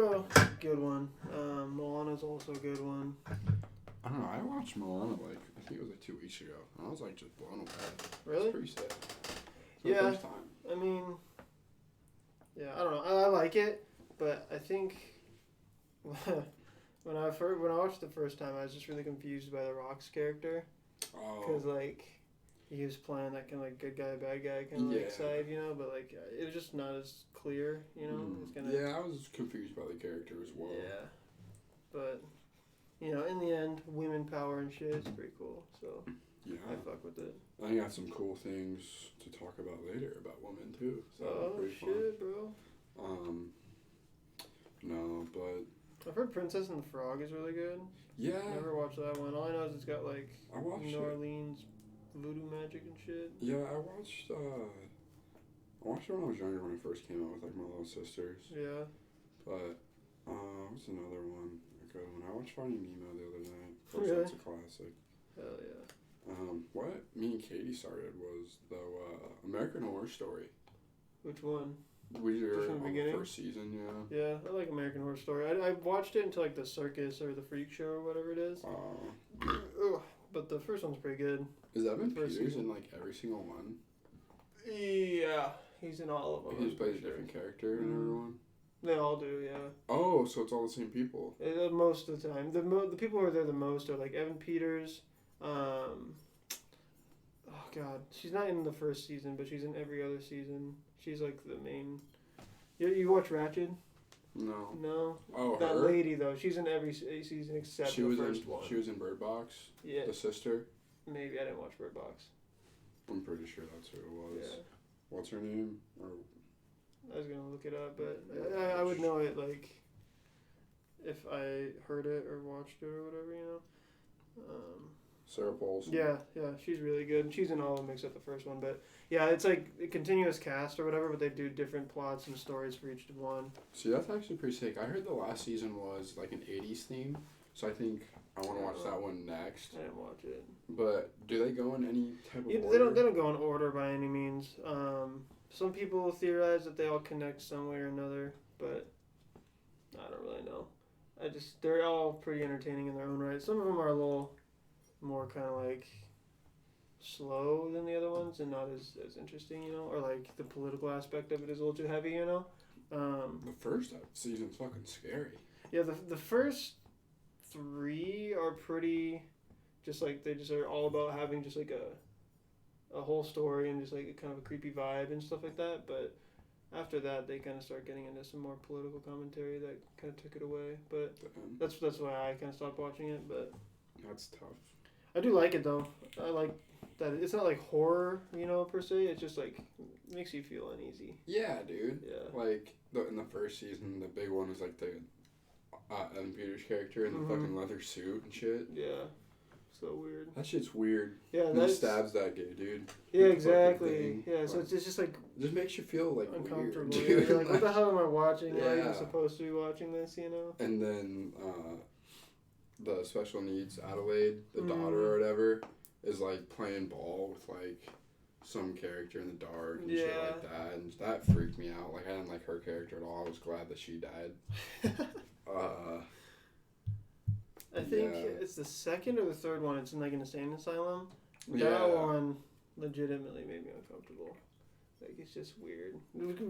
Oh, good one. Moana's also a good one. I don't know. I watched Moana I think it was 2 weeks ago, and I was just blown away. Really? It's pretty sick. Yeah. The first time. I mean, yeah, I don't know. I like it, but I think when I watched the first time, I was just really confused by the Rock's character because Oh. he was playing that kind of good guy, bad guy kind of side, but it was just not as clear, It was kind of Yeah, I was confused by the character as well. yeah, but in the end, women power and shit, it's pretty cool. So Yeah. I fuck with it. I got some cool things to talk about later about women too. So Oh pretty shit, fun. bro! No, but I've heard Princess and the Frog is really good. yeah, Never watched that one. All I know is it's got I watched New it. Orleans voodoo magic and shit. Yeah, I watched it when I was younger when it first came out with my little sisters. Yeah. But what's another one? A good one. I watched Finding Nemo the other night. Of course, Really? that's a classic. Hell yeah. What me and Katie started was American Horror Story. Which one? We were Just from the on beginning? the first season, yeah. Yeah, I like American Horror Story. I watched it until the circus or the freak show or whatever it is. Ugh, but the first one's pretty good. Is Evan First Peters season. in every single one? Yeah, he's in all of them. He just plays a different character in everyone. They all do, yeah. Oh, so it's all the same people. Most of the time, the people who are there the most are Evan Peters. Oh God, she's not in the first season, but she's in every other season. She's the main. You watch Ratched? No. No. Oh, That her? lady though, she's in every season except the first one. She was in Bird Box. Yeah. The sister. Maybe I didn't watch Bird Box. I'm pretty sure that's who it was. Yeah. What's her name? Or I was gonna look it up, but I would know it if I heard it or watched it or whatever, Sarah Paulson. Yeah, she's really good. She's in all of them except the first one, but yeah, it's a continuous cast or whatever, but they do different plots and stories for each one. See, that's actually pretty sick. I heard the last season was an 80s theme, so I think I want to watch that one next. I didn't watch it. But do they go in any type of They order? don't go in order by any means. Some people theorize that they all connect some way or another, but I don't really know. They're all pretty entertaining in their own right. Some of them are a little more kind of slow than the other ones and not as interesting, or the political aspect of it is a little too heavy, The first season's fucking scary. Yeah, the first 3 are pretty just they just are all about having just a whole story and just a kind of a creepy vibe and stuff like that, but after that they kind of start getting into some more political commentary that kind of took it away, but that's why I kind of stopped watching it. But that's tough. I do like it though. I like that it's not horror, per se. It's just makes you feel uneasy. Yeah, dude. Yeah. In the first season, the big one is the Evan Peters character in the fucking leather suit and shit. Yeah. So weird. That shit's weird. Yeah, and he stabs that gay dude. Yeah, exactly. Yeah, so it's just it just makes you feel uncomfortable. Weird, dude. You're what the hell am I watching? Yeah. Why am I supposed to be watching this? And then the special needs Adelaide, the daughter or whatever, is playing ball with some character in the dark and shit like that, and that freaked me out. I didn't like her character at all. I was glad that she died. I think it's the second or the third one. It's in an insane asylum. Yeah. That one legitimately made me uncomfortable. It's just weird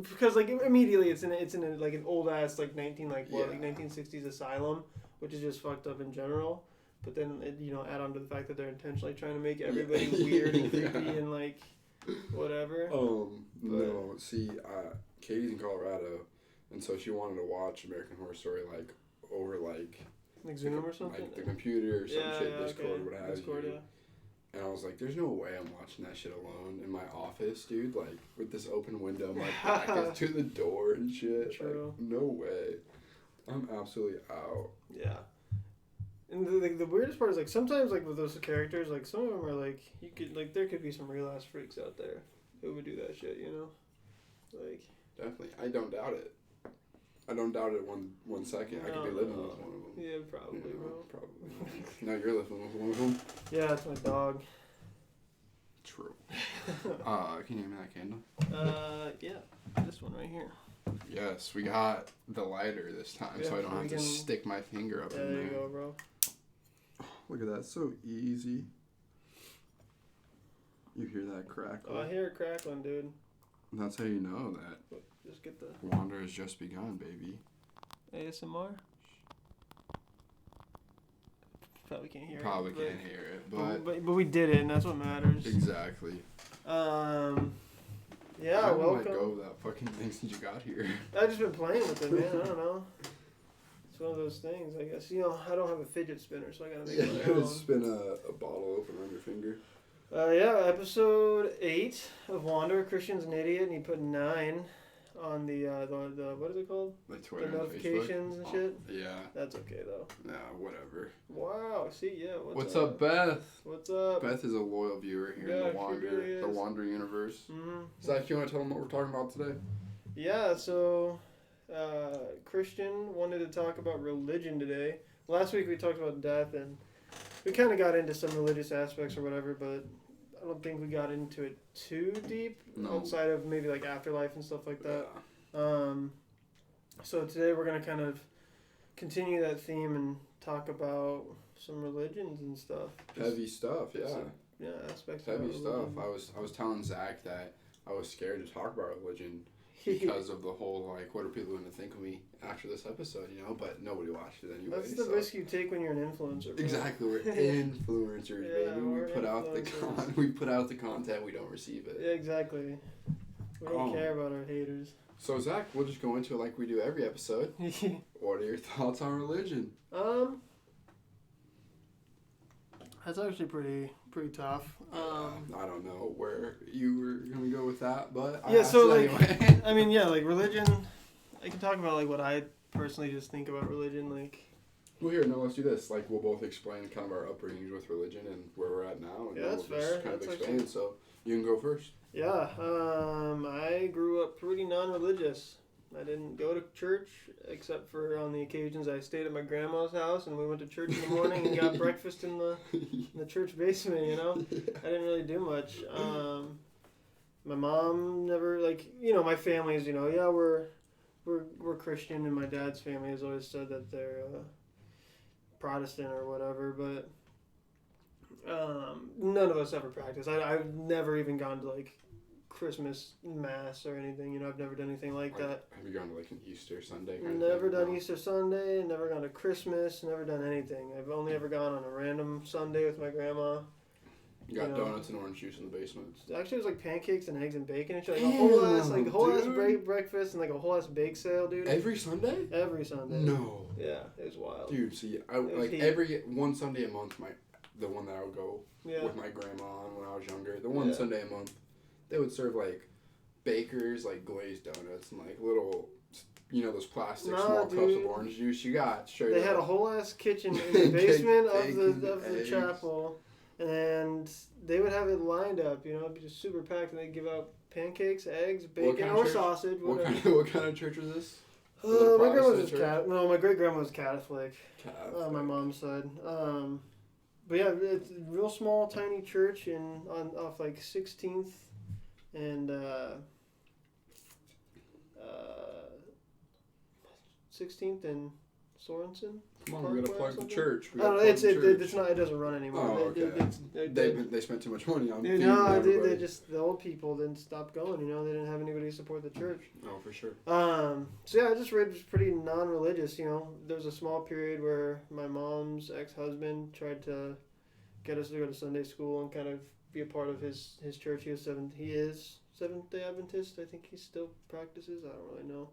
because immediately it's in an old ass 1960s asylum, which is just fucked up in general. But then add on to the fact that they're intentionally trying to make everybody weird and creepy and whatever. No, see, Katie's in Colorado, and so she wanted to watch American Horror Story over Zoom or something, the computer or some shit, Discord, what have Discord, you. yeah. And I was like, there's no way I'm watching that shit alone in my office, dude. With this open window, my back is to the door and shit. True. No way. I'm absolutely out. Yeah. And the weirdest part is sometimes with those characters some of them are you could there could be some real ass freaks out there who would do that shit, Definitely. I don't doubt it. I don't doubt it one second. I could be living with one of them. Yeah, probably, bro. Probably. No, you're living with one of them? Yeah, that's my dog. True. Can you name me that candle? Yeah. This one right here. Yes, we got the lighter this time, so I don't have to stick my finger up in there. There you go, bro. Look at that, so easy. You hear that crackle? Oh, I hear it crackling, dude. That's how you know that. Just get the Wander has just begun, baby. ASMR. Probably can't hear Probably it. Can't hear it, But we did it, and that's what matters. Exactly. Yeah, I welcome. let go of that fucking thing since you got here. I've just been playing with it, man. I don't know. It's one of those things, I guess. You know, I don't have a fidget spinner, so I gotta make it my own. Spin a bottle open on your finger. Yeah, episode 8 of Wander. Christian's an idiot, and he put 9 on the what is it called? Like Twitter the notifications and shit. Yeah. That's okay though. Nah, whatever. Wow. See, yeah. What's up, Beth? What's up? Beth is a loyal viewer here in the Wander universe. Mm-hmm. Zach, you want to tell them what we're talking about today? Yeah. So, Christian wanted to talk about religion today. Last week we talked about death, and we kind of got into some religious aspects or whatever, but I don't think we got into it too deep outside of maybe like afterlife and stuff like that. Yeah. So today we're going to kind of continue that theme and talk about some religions and stuff. Heavy stuff, yeah. Aspects heavy of stuff. religion. I was telling Zach that I was scared to talk about religion because of the whole, like, what are people going to think of me after this episode, you know? But nobody watched it anyway. That's the risk you take when you're an influencer. Bro. Exactly. We're influencers, baby. We put out the content, we don't receive it. Yeah, exactly. We don't care about our haters. So, Zach, we'll just go into it like we do every episode. What are your thoughts on religion? That's actually pretty tough. I don't know where you were going to go with that, but yeah, so like, anyway. I mean, yeah, like religion, I can talk about like what I personally just think about religion, like. Well, here, no, let's do this. Like, we'll both explain kind of our upbringings with religion and where we're at now. And yeah, that's fair. Kind of explain. So, you can go first. Yeah, I grew up pretty non-religious. I didn't go to church except for on the occasions I stayed at my grandma's house and we went to church in the morning and got breakfast in the church basement, you know? I didn't really do much. My mom never, like, you know, my family's, you know, yeah, we're Christian, and my dad's family has always said that they're Protestant or whatever, but none of us ever practiced. I've never even gone to, like, Christmas mass or anything, you know. I've never done anything like that. Have you gone to like an Easter Sunday? Never done Easter Sunday, never gone to Christmas, never done anything. I've only ever gone on a random Sunday with my grandma. You got donuts and orange juice in the basement. Actually, it was like pancakes and eggs and bacon and shit. Like a whole ass breakfast and like a whole ass bake sale, dude. Every Sunday? Every Sunday. No. Yeah, it was wild. Dude, see, every one Sunday a month, the one that I would go with my grandma on when I was younger, the one Sunday a month, they would serve like Baker's like glazed donuts and like little, you know, those plastic small cups of orange juice. You got straight. They had a whole ass kitchen in the basement of the chapel, and they would have it lined up. You know, it'd be just super packed, and they'd give out pancakes, eggs, bacon, or sausage. Whatever. What kind of church was this? My grandma was No, my great grandma was Catholic. On my mom's side. But yeah, it's a real small, tiny church off like 16th. And 16th and Sorensen. Come on, we gotta plug the church. I don't know. It's not. It doesn't run anymore. Oh, okay. They spent too much money on. No, they just the old people didn't stop going. You know, they didn't have anybody to support the church. Oh, for sure. So yeah, I just was pretty non-religious. You know, there was a small period where my mom's ex-husband tried to get us to go to Sunday school and kind of be a part of his church. He is Seventh-day Adventist. I think he still practices. I don't really know.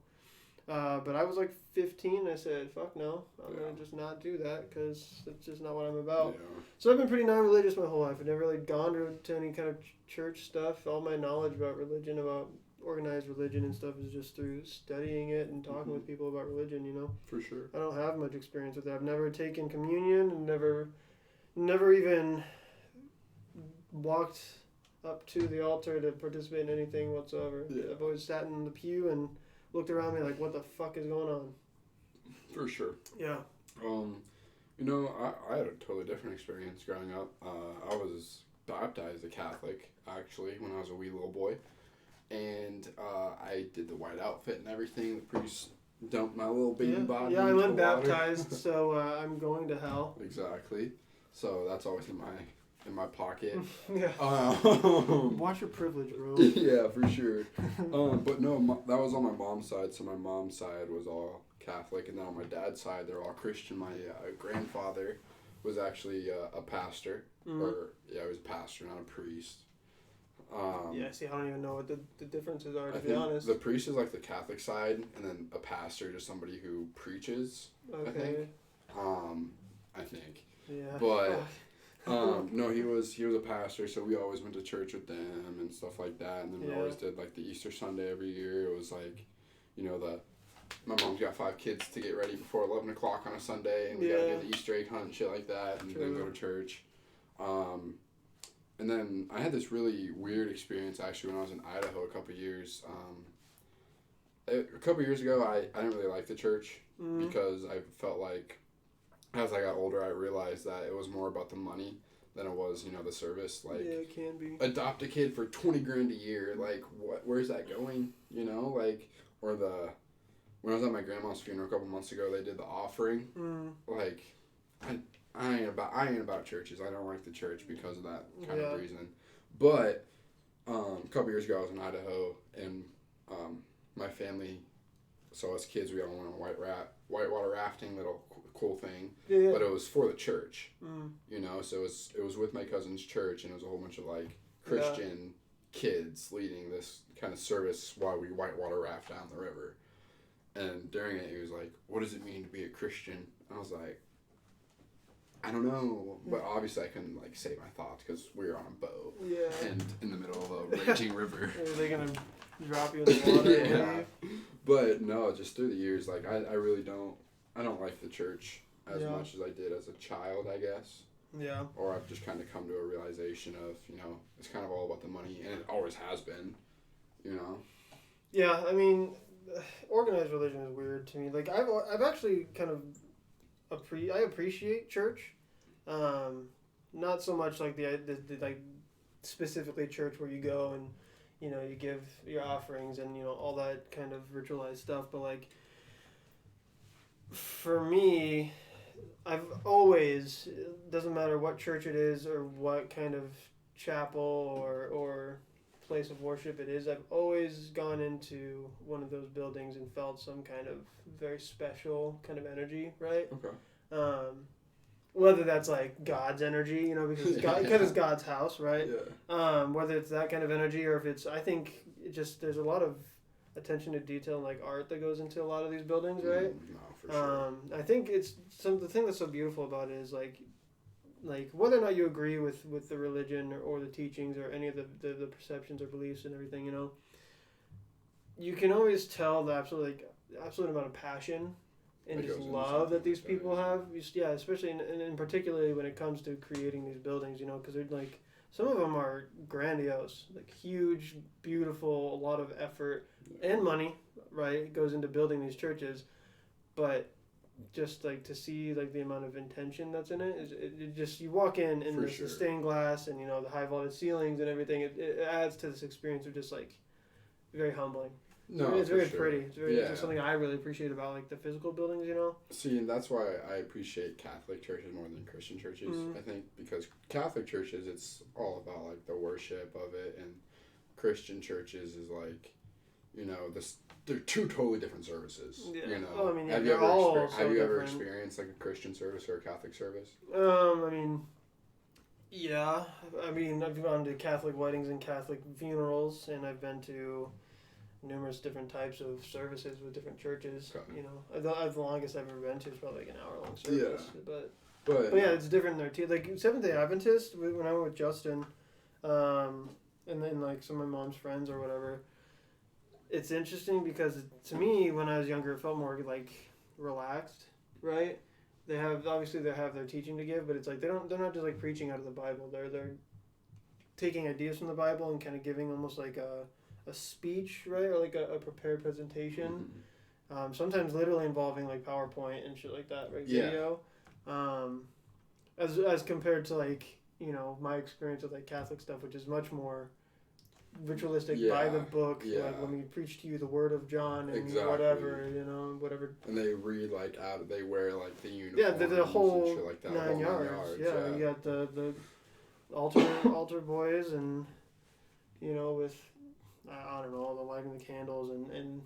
But I was like 15. And I said, fuck no. I'm going to just not do that because it's just not what I'm about. Yeah. So I've been pretty non-religious my whole life. I've never really gone to any kind of church stuff. All my knowledge about religion, about organized religion and stuff is just through studying it and talking with people about religion, you know? For sure. I don't have much experience with that. I've never taken communion and never even walked up to the altar to participate in anything whatsoever. Yeah. I've always sat in the pew and looked around me like, what the fuck is going on? For sure. Yeah. You know, I had a totally different experience growing up. I was baptized a Catholic, actually, when I was a wee little boy. and I did the white outfit and everything. The priest dumped my little baby body. Yeah, I into went the water. baptized, so I'm going to hell. Exactly. So that's always in my pocket. Yeah. Watch your privilege, bro. Yeah, for sure. But no, that was on my mom's side. So my mom's side was all Catholic, and then on my dad's side, they're all Christian. My grandfather was actually a pastor, he was a pastor, not a priest. Yeah, see, I don't even know what the differences are, to I be think honest. the priest is like the Catholic side, and then a pastor just somebody who preaches. Okay. I think. Yeah. But no, he was a pastor, so we always went to church with them and stuff like that. And then we always did like the Easter Sunday every year. It was like, my mom's got 5 kids to get ready before 11 o'clock on a Sunday, and we gotta do the Easter egg hunt and shit like that, and then go to church. And then I had this really weird experience actually when I was in Idaho a couple years. A couple years ago, I didn't really like the church because I felt like as I got older, I realized that it was more about the money than it was, the service. Like, yeah, it can be. Adopt a kid for $20,000 a year. Like, where's that going? Or when I was at my grandma's funeral a couple months ago, they did the offering. Like, I ain't about churches. I don't like the church because of that kind of reason. But a couple years ago, I was in Idaho, and my family, so as kids, we all went on whitewater rafting, little cool thing. Yeah. But it was for the church. So it was with my cousin's church, and it was a whole bunch of like Christian kids leading this kind of service while we whitewater raft down the river. And during it, he was like, "What does it mean to be a Christian?" I was like, I don't know, but obviously I couldn't like say my thoughts because we were on a boat and in the middle of a raging river. Are they gonna drop you in the water? Yeah. But no, just through the years, like I really don't like the church as much as I did as a child, I guess. Yeah. Or I've just kind of come to a realization of it's kind of all about the money, and it always has been. Yeah, I mean, organized religion is weird to me. Like I've actually kind of I appreciate church, not so much like the like specifically church where you go and you give your offerings and all that kind of ritualized stuff, but like for me, I've always, doesn't matter what church it is or what kind of chapel or place of worship it is, I've always gone into one of those buildings and felt some kind of very special kind of energy, right? Okay. Whether that's like God's energy, because it's God's house, right? Yeah. Whether it's that kind of energy or if it's, I think it just, there's a lot of attention to detail and like art that goes into a lot of these buildings, right? No, for sure. I think it's the thing that's so beautiful about it is like whether or not you agree with the religion or the teachings or any of the perceptions or beliefs and everything, you can always tell the absolute amount of passion and just love that these people have. Especially and particularly when it comes to creating these buildings, because they're like, some of them are grandiose, like huge, beautiful, a lot of effort and money, right, goes into building these churches, but just like to see like the amount of intention that's in it just, you walk in and there's the stained glass and the high vaulted ceilings and everything, it adds to this experience of just like very humbling. No, it's very pretty. It's something I really appreciate about like the physical buildings, See, and that's why I appreciate Catholic churches more than Christian churches. I think because Catholic churches, it's all about like the worship of it, and Christian churches is like, they're two totally different services. Yeah. Well, I mean, have you ever experienced like a Christian service or a Catholic service? I mean, yeah. I mean, I've gone to Catholic weddings and Catholic funerals, and I've been to numerous different types of services with different churches. Okay. The longest I've ever been to is probably like an hour-long service. Yeah. But yeah, it's different there too. Like Seventh-day Adventist, when I went with Justin, and then like some of my mom's friends or whatever. It's interesting because to me, when I was younger, it felt more like relaxed, right? They have their teaching to give, but it's like they're not just like preaching out of the Bible. They're taking ideas from the Bible and kind of giving almost like a speech, right, or like a prepared presentation. Sometimes literally involving like PowerPoint and shit like that, right? Yeah. Video. As compared to like my experience with like Catholic stuff, which is much more ritualistic by the book. Like, let me preach to you the word of John and whatever, whatever. And they read they wear like the uniform. Yeah, the whole and shit like that, 9 yards. Yeah, you got the altar boys and with I don't know, the lighting the candles and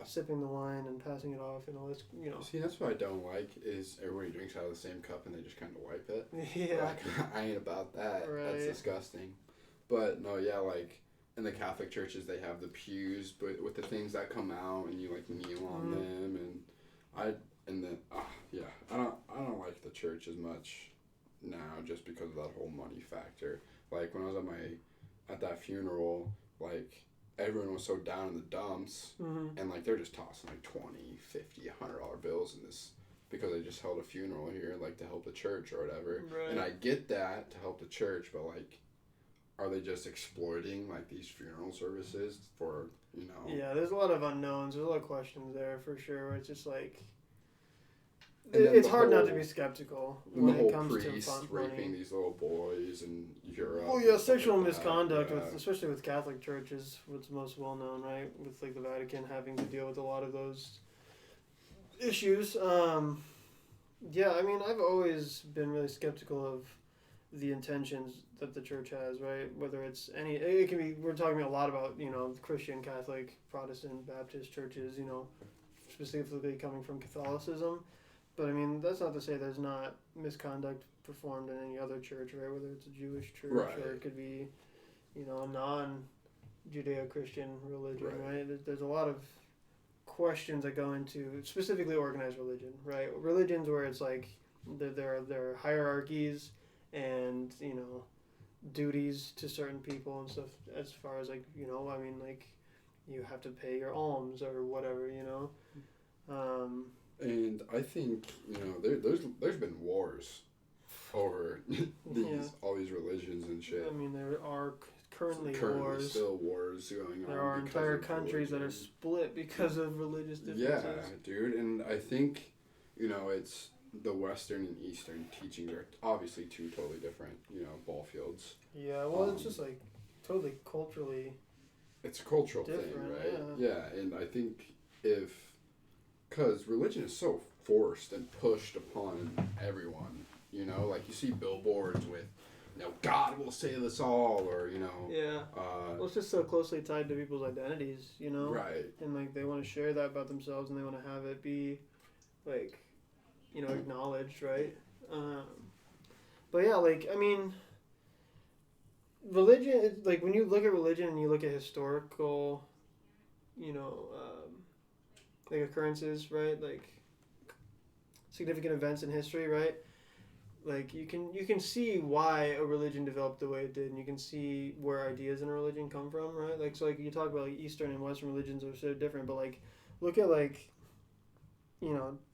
sipping the wine and passing it off and all this, See, that's what I don't like is everybody drinks out of the same cup and they just kind of wipe it. Yeah. Like, I ain't about that. Right. That's disgusting. But no, like in the Catholic churches they have the pews, but with the things that come out and you like kneel on them, and I don't like the church as much now just because of that whole money factor. Like when I was at that funeral, like everyone was so down in the dumps, and like they're just tossing like $20, $50, $100 bills in this because they just held a funeral here, like to help the church or whatever. Right. And I get that, to help the church, but like, are they just exploiting like these funeral services for Yeah, there's a lot of unknowns. There's a lot of questions there for sure. Where it's just like it's hard not to be skeptical when it comes to priests raping these little boys in Europe. Well, yeah, sexual misconduct, especially with Catholic churches, what's most well known, right? With like the Vatican having to deal with a lot of those issues. Yeah, I mean, I've always been really skeptical of the intentions that the church has, right? Whether it's it can be, we're talking a lot about, Christian, Catholic, Protestant, Baptist churches, specifically coming from Catholicism. But I mean, that's not to say there's not misconduct performed in any other church, right? Whether it's a Jewish church or it could be, a non-Judeo-Christian religion, right? There's a lot of questions that go into specifically organized religion, right? Religions where it's like there are hierarchies and duties to certain people and stuff, as far as like I mean, like you have to pay your alms or whatever, And I think there's been wars over all these religions and shit. I mean, there are currently wars. Still wars going on. There are entire countries that are split because of religious differences. Yeah, dude, and I think it's the Western and Eastern teachings are obviously two totally different ball fields. Yeah, well, it's just like totally culturally. It's a cultural thing, right? Yeah, and I think because religion is so forced and pushed upon everyone, like you see billboards with, God will save us all, or Yeah. Well, it's just so closely tied to people's identities, Right. And like they want to share that about themselves, and they want to have it be, like, acknowledged, right? But yeah, like I mean, religion. Like when you look at religion and you look at historical, like occurrences, right? Like significant events in history, right? Like you can see why a religion developed the way it did, and you can see where ideas in a religion come from, right? Like so, like you talk about like Eastern and Western religions are so different, but like look at like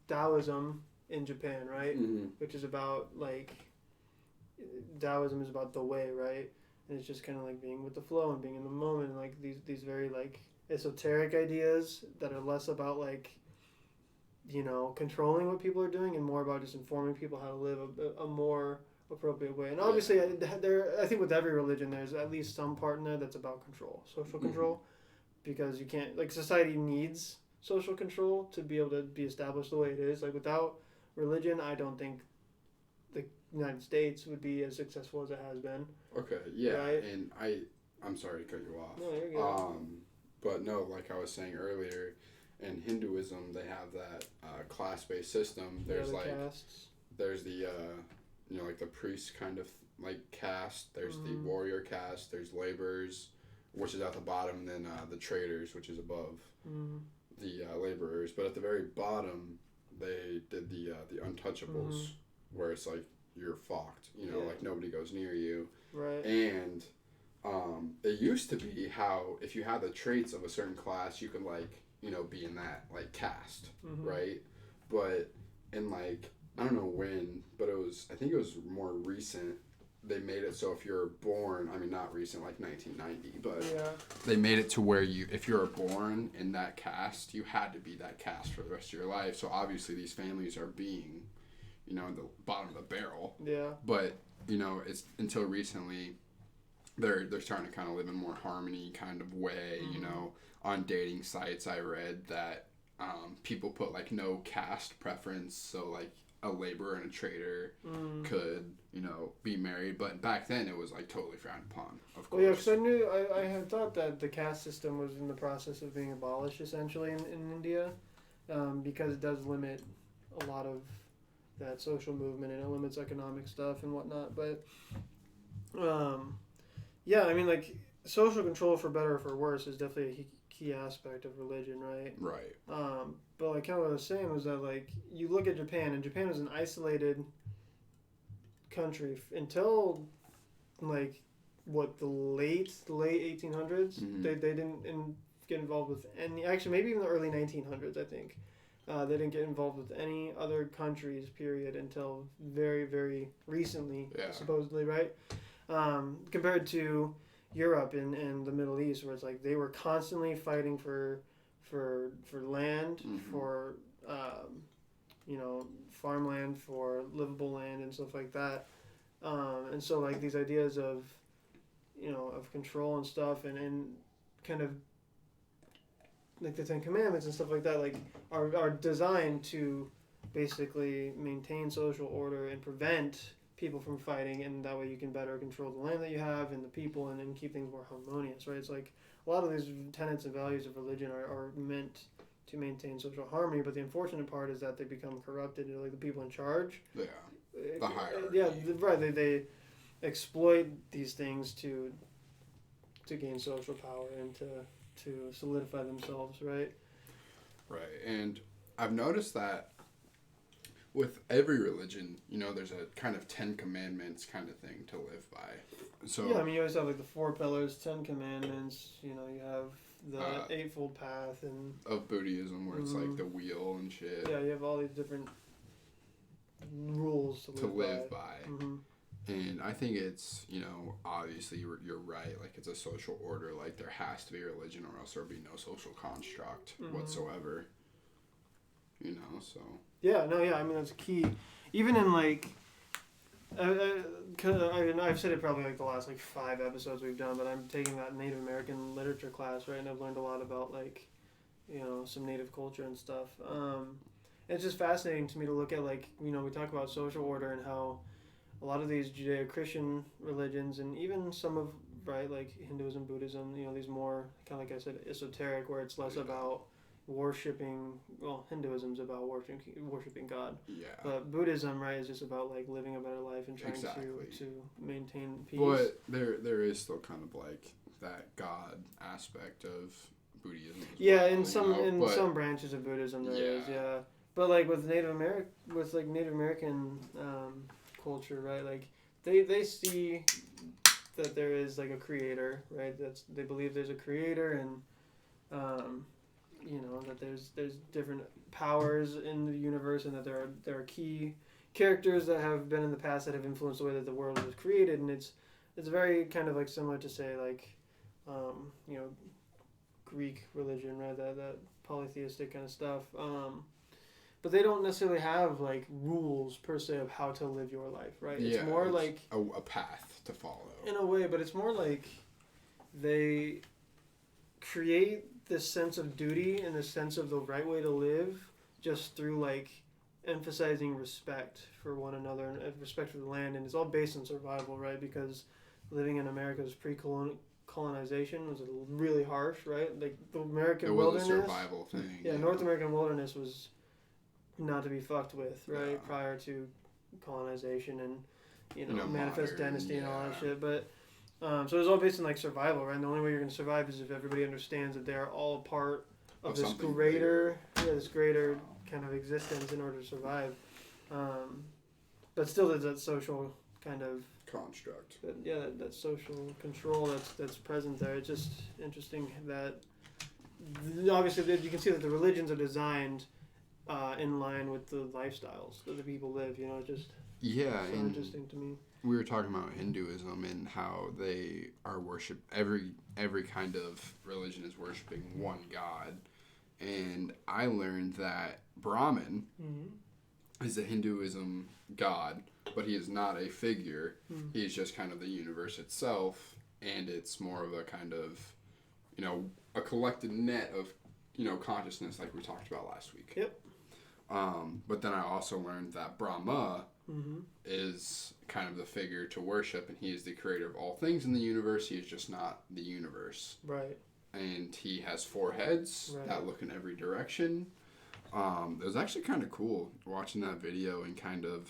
Taoism in Japan, right? Mm-hmm. Which is about like Taoism is about the way, right? And it's just kind of like being with the flow and being in the moment, and like these very like esoteric ideas that are less about like controlling what people are doing and more about just informing people how to live a more appropriate way. And obviously I think with every religion there's at least some part in there that's about control, social control, because you can't, like, society needs social control to be able to be established the way it is. Like without religion, I don't think the United States would be as successful as it has been. Okay, yeah, right? And I'm sorry to cut you off. No, you're good. But no, like I was saying earlier, in Hinduism they have that class-based system. There's like castes. There's the like the priest kind of like caste. There's the warrior caste. There's laborers, which is at the bottom, and then the traders, which is above the laborers. But at the very bottom, they did the untouchables, where it's like you're fucked. Like nobody goes near you. Right. And it used to be how if you had the traits of a certain class, you could like be in that like caste, right? But in like I don't know when, but I think it was more recent. They made it so if you're born, I mean not recent, like 1990, but they made it to where if you're born in that caste, you had to be that caste for the rest of your life. So obviously these families are being, in the bottom of the barrel. Yeah. But it's until recently, they're starting to kind of live in more harmony kind of way. Mm-hmm. You know, on dating sites, I read that people put like no caste preference, so like a laborer and a trader could, you know, be married. But back then, it was like totally frowned upon. Of course. Well, yeah, because I had thought that the caste system was in the process of being abolished essentially in India, because it does limit a lot of that social movement and it limits economic stuff and whatnot. But yeah, I mean, like social control for better or for worse is definitely a key aspect of religion, right? Right. But like kind of what I was saying was that like you look at Japan, and Japan was an isolated country until like what the late 1800s. They didn't get involved with any, actually maybe even the early 1900s, I think. They didn't get involved with any other countries, period, until very, very recently, supposedly, right? Compared to Europe and the Middle East, where it's like they were constantly fighting for land, for you know, farmland, for livable land and stuff like that. And so like these ideas of, you know, of control and stuff, and kind of like the Ten Commandments and stuff like that, like are designed to basically maintain social order and prevent people from fighting, and that way you can better control the land that you have and the people, and then keep things more harmonious, right? It's like a lot of these tenets and values of religion are meant to maintain social harmony, but the unfortunate part is that they become corrupted, you know, like the people in charge. Yeah. The hierarchy. Yeah, right. They exploit these things to gain social power and to solidify themselves, right? Right. And I've noticed that with every religion, you know, there's a kind of 10 Commandments kind of thing to live by. So yeah, I mean, you always have like the 4 pillars, 10 Commandments. You know, you have the Eightfold Path and of Buddhism, where it's like the wheel and shit. Yeah, you have all these different rules to live by. And I think it's, you know, obviously you're right. Like, it's a social order. Like, there has to be religion, or else there'll be no social construct whatsoever. You know, so. Yeah, no, yeah. I mean, that's key. Even in like, I've said it probably like the last like 5 episodes we've done, but I'm taking that Native American literature class, right? And I've learned a lot about like, you know, some native culture and stuff. It's just fascinating to me to look at, like, you know, we talk about social order and how a lot of these Judeo-Christian religions, and even some of, right, like Hinduism, Buddhism, you know, these more kind of, like I said, esoteric, where it's less about worshiping. Well, Hinduism's about worshiping God. Yeah. But Buddhism, right, is just about like living a better life and trying to maintain peace. But there is still kind of like that God aspect of Buddhism. Yeah, in some branches of Buddhism there is, yeah. But like with Native American culture, right? Like they see that there is like a creator, right? They believe there's a creator, and you know, that there's different powers in the universe, and that there are key characters that have been in the past that have influenced the way that the world was created, and it's very kind of like similar to say like you know, Greek religion, right? That polytheistic kind of stuff. But they don't necessarily have like rules per se of how to live your life, right? It's more it's like a path to follow in a way, but it's more like they create this sense of duty and this sense of the right way to live just through like emphasizing respect for one another and respect for the land, and it's all based on survival, right? Because living in America's pre-colonization was really harsh, right? Like the American wilderness. It was a survival thing. Yeah, North American wilderness was not to be fucked with, right? Yeah. Prior to colonization and, you know manifest dynasty and all that shit. But so it's all based on like survival, right? And the only way you're going to survive is if everybody understands that they're all a part of this greater kind of existence in order to survive. But still, there's that social kind of construct. That social control that's present there. It's just interesting that obviously you can see that the religions are designed in line with the lifestyles that the people live. You know, it's just so interesting to me. We were talking about Hinduism and how they are every kind of religion is worshiping one god, and I learned that Brahman is a Hinduism god, but he is not a figure. He is just kind of the universe itself, and it's more of a kind of, a collected net of, consciousness like we talked about last week. Yep. But then I also learned that Brahma Mm-hmm. is kind of the figure to worship, and he is the creator of all things in the universe. He is just not the universe. Right. And he has 4 heads that look in every direction. It was actually kind of cool watching that video and kind of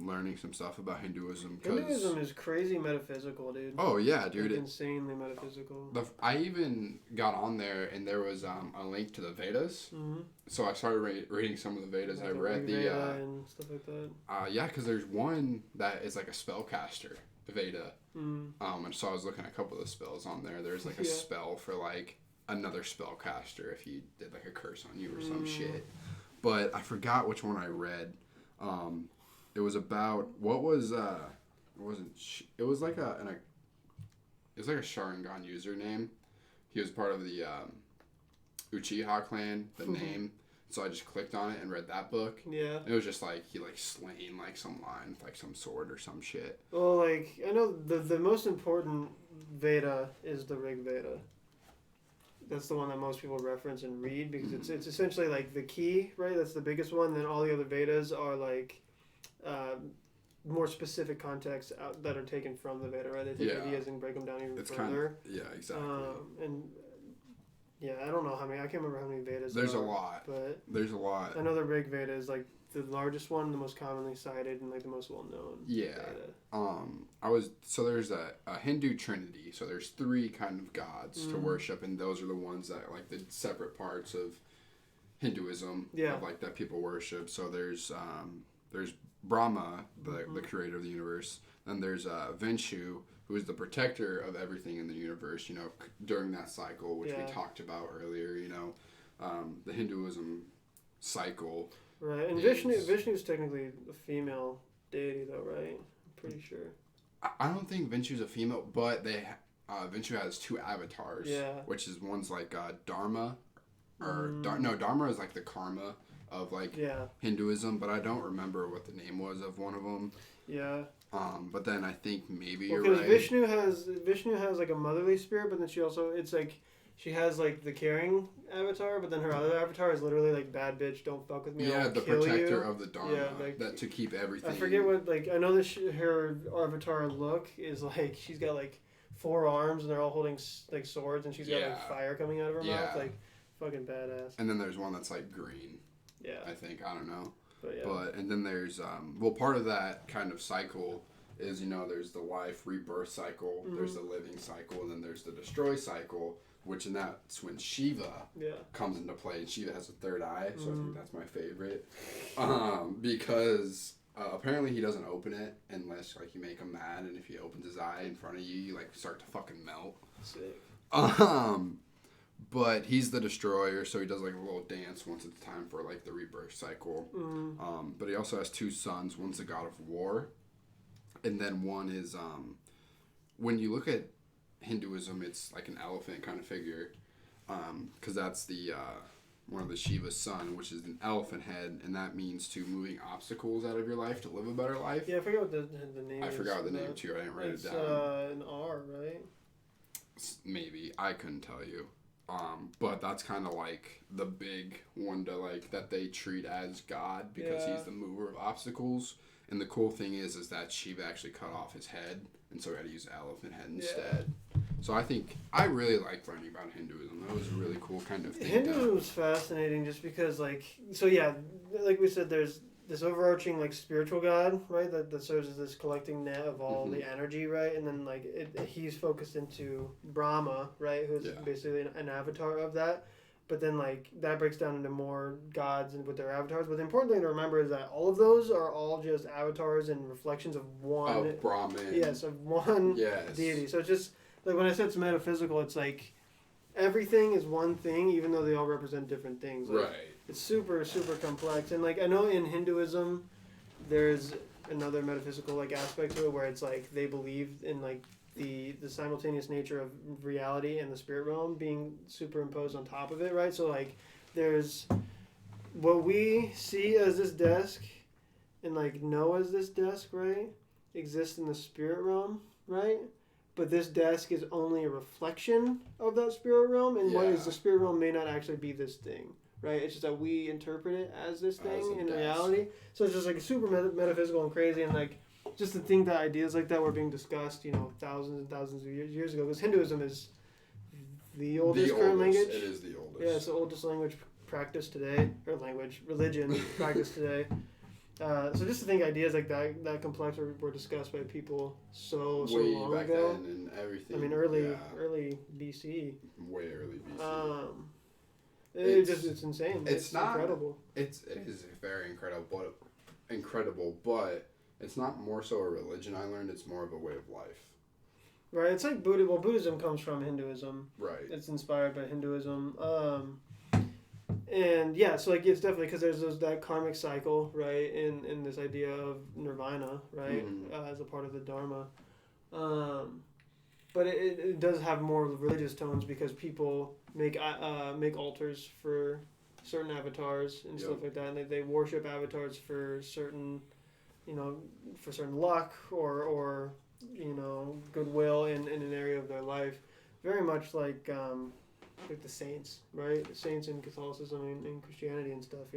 learning some stuff about Hinduism. Hinduism is crazy metaphysical, dude. Oh, yeah, dude. Like insanely metaphysical. I even got on there, and there was a link to the Vedas. Mm-hmm. So I started reading some of the Vedas. Like I read the... and stuff like that. Yeah, because there's one that is like a spellcaster, Veda. Mm. And so I was looking at a couple of the spells on there. There's like a spell for like another spellcaster if he did like a curse on you or some shit. But I forgot which one I read. It was about it was like a Sharingan username. He was part of the Uchiha clan, the name. So I just clicked on it and read that book. Yeah. It was just like he like slaying like some line with like some sword or some shit. Well, like I know the most important Veda is the Rig Veda. That's the one that most people reference and read because it's essentially like the key, right? That's the biggest one. Then all the other Vedas are like more specific contexts that are taken from the Veda, right? They take ideas and break them down even further. Exactly. And yeah, I don't know how many. I can't remember how many Vedas. There's a lot. But there's a lot. I know the Rig Veda is like the largest one, the most commonly cited, and like the most well known. Yeah. Veda. There's a Hindu trinity. So there's 3 kind of gods to worship, and those are the ones that are like the separate parts of Hinduism. Yeah. Of, like that people worship. So there's Brahma, the creator of the universe. Then there's Venshu, who is the protector of everything in the universe, during that cycle, which we talked about earlier, the Hinduism cycle. Right, and Vishnu is technically a female deity, though, right? I'm pretty sure. I don't think Venshu's a female, but Venshu has 2 avatars, which is one's like Dharma, or Dharma is like the karma of like Hinduism, but I don't remember what the name was of one of them. Yeah. But then I think maybe you're right. Because Vishnu has like a motherly spirit, but then she has like the caring avatar, but then her other avatar is literally like bad bitch, don't fuck with me. Yeah, the protector of the Dharma. Yeah, like, that to keep everything. I forget what I know that her avatar look is like she's got like 4 arms and they're all holding like swords and she's got like fire coming out of her mouth, like fucking badass. And then there's one that's like green. Yeah. I think I don't know. But and then there's part of that kind of cycle is there's the life rebirth cycle, there's the living cycle, and then there's the destroy cycle, which that's when Shiva comes into play, and Shiva has a 3rd eye, so I think that's my favorite, because apparently he doesn't open it unless like you make him mad, and if he opens his eye in front of you, you like start to fucking melt. Sick. But he's the destroyer, so he does like a little dance once it's time for like the rebirth cycle. But he also has 2 sons. One's the god of war, and then one is when you look at Hinduism, it's like an elephant kind of figure, because that's the one of the Shiva's son, which is an elephant head, and that means to moving obstacles out of your life to live a better life. Yeah, I forgot what the name is. I forgot the name too. I didn't write it down. It's an R, right? Maybe. I couldn't tell you. But that's kind of like the big one to like that they treat as God because he's the mover of obstacles. And the cool thing is that Shiva actually cut off his head, and so we had to use elephant head instead. So I really like learning about Hinduism. That was a really cool kind of thing. Hinduism is fascinating just because like we said, there's this overarching like spiritual god, right, that serves as this collecting net of all the energy, right, and then like he's focused into Brahma, right, who's basically an avatar of that, but then like that breaks down into more gods and with their avatars. But the important thing to remember is that all of those are all just avatars and reflections of one Brahman. Yes, of one deity. So it's just like when I said it's metaphysical, it's like everything is one thing, even though they all represent different things. Like, right. It's super, super complex. And, like, I know in Hinduism, there's another metaphysical, like, aspect to it where it's, like, they believe in, like, the simultaneous nature of reality and the spirit realm being superimposed on top of it, right? So, like, there's what we see as this desk and, like, know as this desk, right, exists in the spirit realm, right? but this desk is only a reflection of that spirit realm, and what is the spirit realm may not actually be this thing, right? It's just that we interpret it as this thing in reality. So it's just like super metaphysical and crazy, and like just to think that ideas like that were being discussed, thousands and thousands of years ago, because Hinduism is the oldest current language. It is the oldest. Yeah, it's the oldest language practiced today, or religion practiced today. So just to think ideas like that complex were discussed by people so long back ago. then and everything. I mean, early BC. Way early BC. It's insane. It's not incredible. It is very incredible, but it's not more so a religion. I learned it's more of a way of life. Right. It's like Buddha. Well, Buddhism comes from Hinduism. Right. It's inspired by Hinduism. And yeah, so like it's definitely because there's that karmic cycle, right, in this idea of nirvana, right, as a part of the Dharma. But it does have more religious tones because people make altars for certain avatars and stuff like that, and they worship avatars for certain, for certain luck or goodwill in an area of their life, very much like the saints, right? The saints in Catholicism and in Christianity and stuff,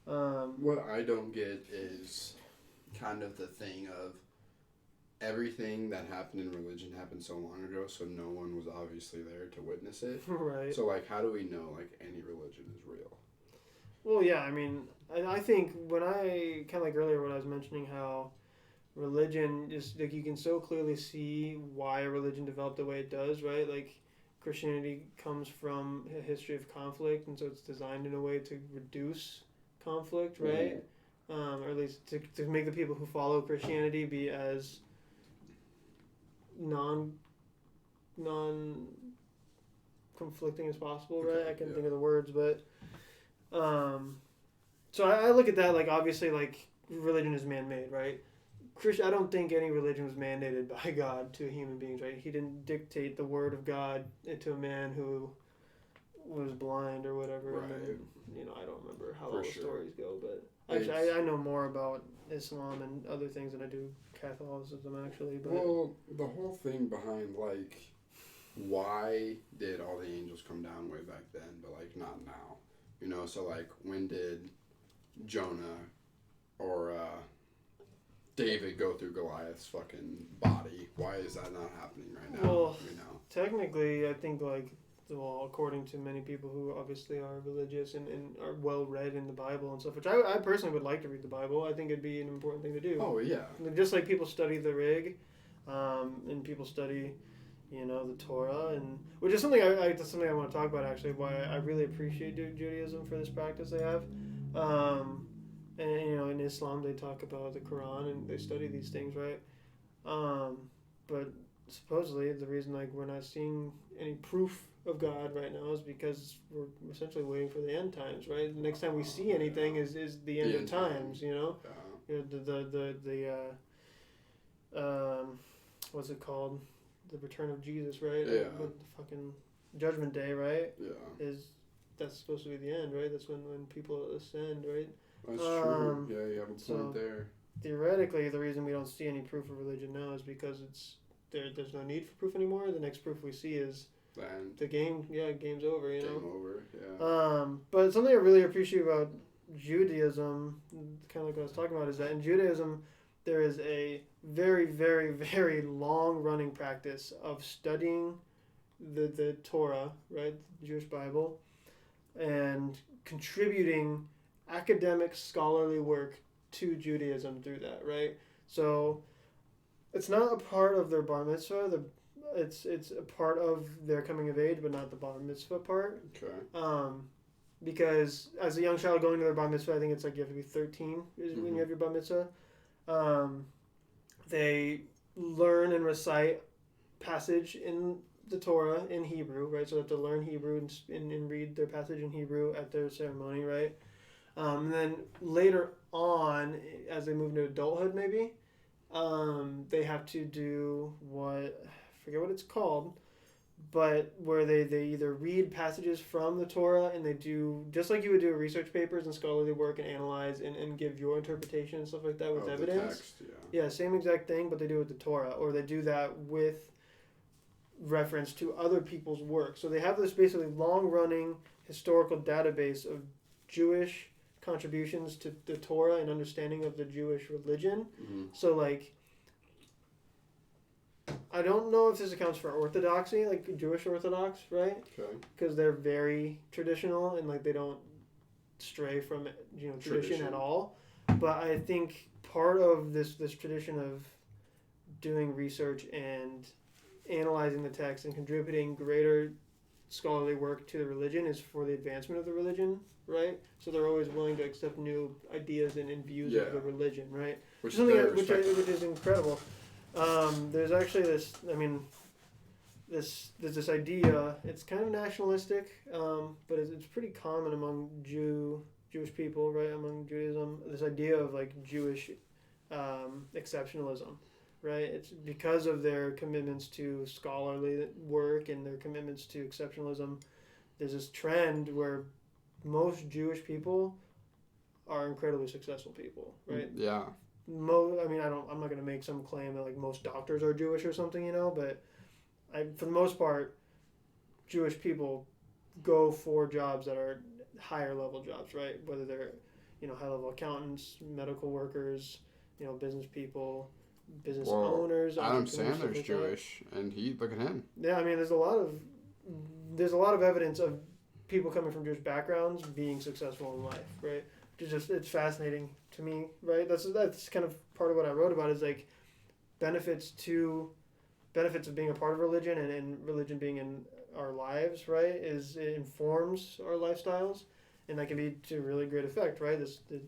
What I don't get is kind of the thing of everything that happened in religion happened so long ago, so no one was obviously there to witness it. Right. So, like, how do we know, like, any religion is real? Well, yeah, I mean, I think when I, kind of like earlier when I was mentioning how religion is, like, you can so clearly see why a religion developed the way it does, right? Like, Christianity comes from a history of conflict, and so it's designed in a way to reduce conflict, right? Or at least to make the people who follow Christianity be as non-conflicting as possible, right? Okay, I can't think of the words, but so I look at that like obviously like religion is man-made, right? I don't think any religion was mandated by God to human beings, right? He didn't dictate the word of God to a man who was blind or whatever. Right. And then, I don't remember how all the stories go, but It's, I know more about Islam and other things than I do Catholicism, actually. But well, the whole thing behind, like, why did all the angels come down way back then, but, like, not now? So, like, when did Jonah or David go through Goliath's fucking body? Why is that not happening right now? Well, technically, I think, like, according to many people who obviously are religious and are well read in the Bible and stuff, which I personally would like to read the Bible. I think it'd be an important thing to do. Oh, yeah. Just like people study the Rig, and people study, the Torah, and which is something that's something I want to talk about actually. Why I really appreciate Judaism for this practice they have, and in Islam they talk about the Quran and they study these things, right? But supposedly the reason like we're not seeing any proof of God right now is because we're essentially waiting for the end times, right? The next time we see anything is the end of times, what's it called? The return of Jesus, right? Yeah. The fucking Judgment Day, right? Yeah. That's supposed to be the end, right? That's when people ascend, right? That's true. Yeah, you have a point there. Theoretically, the reason we don't see any proof of religion now is because there's no need for proof anymore. The next proof we see is the game. Yeah, game's over. Game over. Yeah. But something I really appreciate about Judaism, kind of like what I was talking about, is that in Judaism there is a very, very, very long-running practice of studying the Torah, right, the Jewish Bible, and contributing academic scholarly work to Judaism through that, right? So it's not a part of their bar mitzvah. It's a part of their coming of age, but not the bar mitzvah part. Okay. Because as a young child going to their bar mitzvah, I think it's like you have to be 13 when you have your bar mitzvah. They learn and recite passage in the Torah in Hebrew, right? So they have to learn Hebrew and read their passage in Hebrew at their ceremony, right? And then later on, as they move into adulthood, maybe, they have to do I forget what it's called, but where they either read passages from the Torah and they do, just like you would do research papers and scholarly work and analyze and give your interpretation and stuff like that with evidence. The text, yeah, same exact thing, but they do it with the Torah. Or they do that with reference to other people's work. So they have this basically long-running historical database of Jewish contributions to the Torah and understanding of the Jewish religion. Mm-hmm. So like, I don't know if this accounts for Orthodoxy, like Jewish Orthodox, right? Okay. Because they're very traditional and like they don't stray from tradition at all. But I think part of this tradition of doing research and analyzing the text and contributing greater scholarly work to the religion is for the advancement of the religion, right? So they're always willing to accept new ideas and views of the religion, right? Which is incredible. There's actually this. I mean, there's this idea. It's kind of nationalistic, but it's pretty common among Jewish people, right? Among Judaism, this idea of like Jewish exceptionalism, right? It's because of their commitments to scholarly work and their commitments to exceptionalism. There's this trend where most Jewish people are incredibly successful people, right? Yeah. I'm not going to make some claim that like most doctors are Jewish or something, but for the most part, Jewish people go for jobs that are higher level jobs, right? Whether they're, high level accountants, medical workers, business people, business owners. Adam Sandler's Jewish, and look at him. Yeah, I mean, there's a lot of evidence of people coming from Jewish backgrounds being successful in life, right? It's fascinating to me, right? That's kind of part of what I wrote about is like benefits of being a part of religion and religion being in our lives, right? It informs our lifestyles, and that can be to really great effect, right? There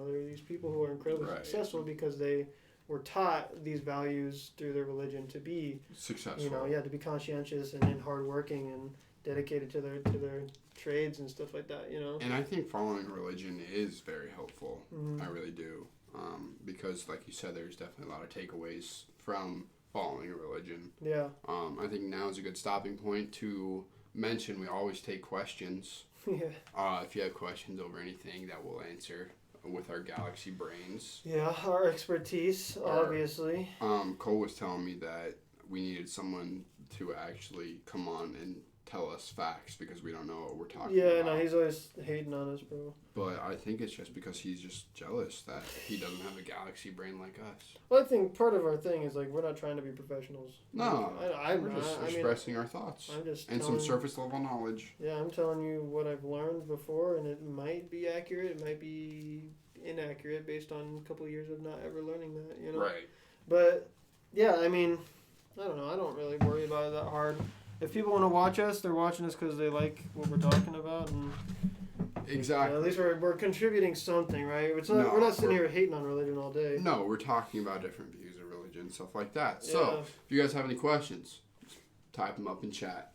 are these people who are incredibly successful because they were taught these values through their religion to be successful. To be conscientious and hardworking and dedicated to their trades and stuff like that, And I think following religion is very helpful. Mm-hmm. I really do. Because like you said, there's definitely a lot of takeaways from following a religion. Yeah. I think now is a good stopping point to mention we always take questions. Yeah. If you have questions over anything that we'll answer with our galaxy brains. Yeah, our expertise, obviously. Cole was telling me that we needed someone to actually come on and tell us facts because we don't know what we're talking about. Yeah, no, he's always hating on us, bro. But I think it's just because he's just jealous that he doesn't have a galaxy brain like us. Well, I think part of our thing is like we're not trying to be professionals. No, we're just expressing our thoughts and some surface level knowledge. Yeah, I'm telling you what I've learned before, and it might be accurate, it might be inaccurate based on a couple of years of not ever learning that, Right. But yeah, I mean, I don't know. I don't really worry about it that hard. If people want to watch us, they're watching us because they like what we're talking about, and exactly. At least we're contributing something, right? We're not sitting here hating on religion all day. No, we're talking about different views of religion, stuff like that. So, if you guys have any questions, type them up in chat.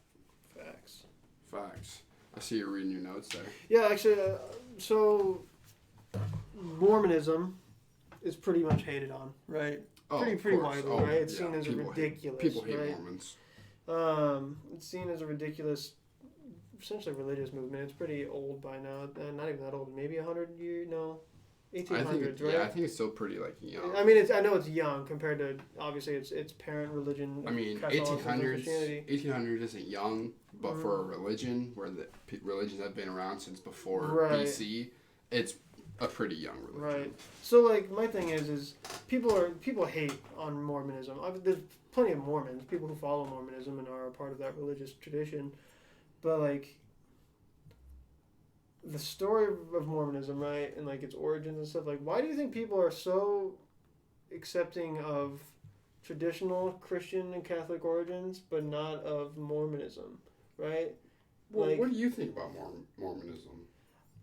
Facts. I see you're reading your notes there. Yeah, actually, so Mormonism is pretty much hated on, right? Oh, pretty widely, right? It's seen as ridiculous. People hate right? Mormons. It's seen as a ridiculous, essentially religious movement. It's pretty old by now. Not even that old. Maybe 100 years. No, 1800s, right? Yeah, I think it's still pretty young. I mean, I know it's young compared to obviously its parent religion. I mean, 1800s isn't young, but for a religion where the religions have been around since before BC, it's a pretty young religion. Right. So my thing is people hate on Mormonism. There's plenty of Mormons, people who follow Mormonism and are a part of that religious tradition, but the story of Mormonism, right, and its origins and stuff, why do you think people are so accepting of traditional Christian and Catholic origins but not of Mormonism, right? Well, what do you think about Mormonism?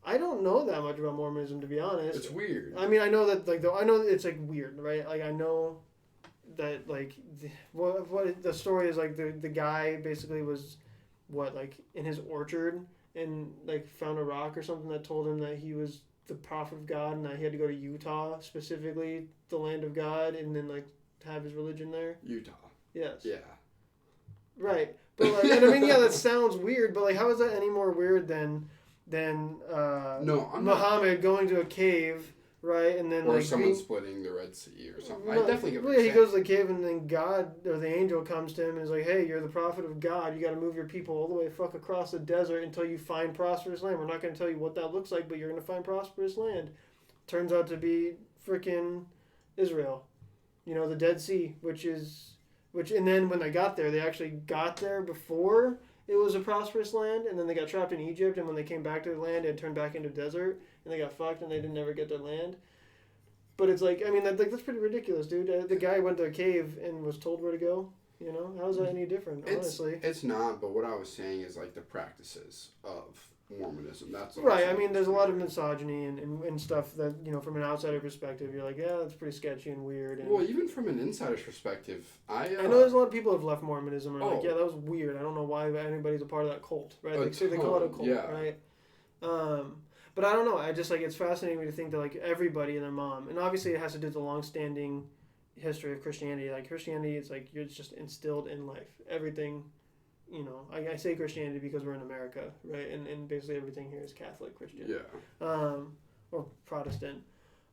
I don't know that much about Mormonism, to be honest. It's weird. I mean, I know that I know it's weird, right? I know that what the story is the guy basically was in his orchard and found a rock or something that told him that he was the prophet of God and that he had to go to Utah, specifically the land of God, and then have his religion there. Utah. Yes. Yeah. Right, but and I mean, yeah, that sounds weird, but how is that any more weird than No, Muhammad going to a cave, right? And then or like someone splitting the Red Sea or something. I no, definitely get what yeah, you're he saying. goes to the cave, and then God or the angel comes to him and is like, "Hey, you're the prophet of God. You got to move your people all the way fuck across the desert until you find prosperous land. We're not going to tell you what that looks like, but you're going to find prosperous land." Turns out to be freaking Israel. You know, the Dead Sea, and then when they got there, they actually got there before it was a prosperous land, and then they got trapped in Egypt, and when they came back to the land, it turned back into desert, and they got fucked, and they didn't ever get their land. But it's like, I mean, that's pretty ridiculous, dude. The guy went to a cave and was told where to go. You know, how is that any different? Honestly, it's not. But what I was saying is like the practices of Mormonism. That's right. I mean, there's a lot of misogyny and stuff that, you know, from an outsider perspective, you're like, yeah, that's pretty sketchy and weird. And well, even from an insider's perspective, I know there's a lot of people who have left Mormonism and are like, Oh. yeah, that was weird. I don't know why anybody's a part of that cult, right? A Like, so they call it a cult, yeah. right? But I don't know. I just like it's fascinating me to think that like everybody and their mom, and obviously it has to do with the long-standing history of Christianity. Like Christianity, it's like it's just instilled in life. Everything, you know. I say Christianity because we're in America, right? And basically everything here is Catholic Christian. Yeah. Or Protestant.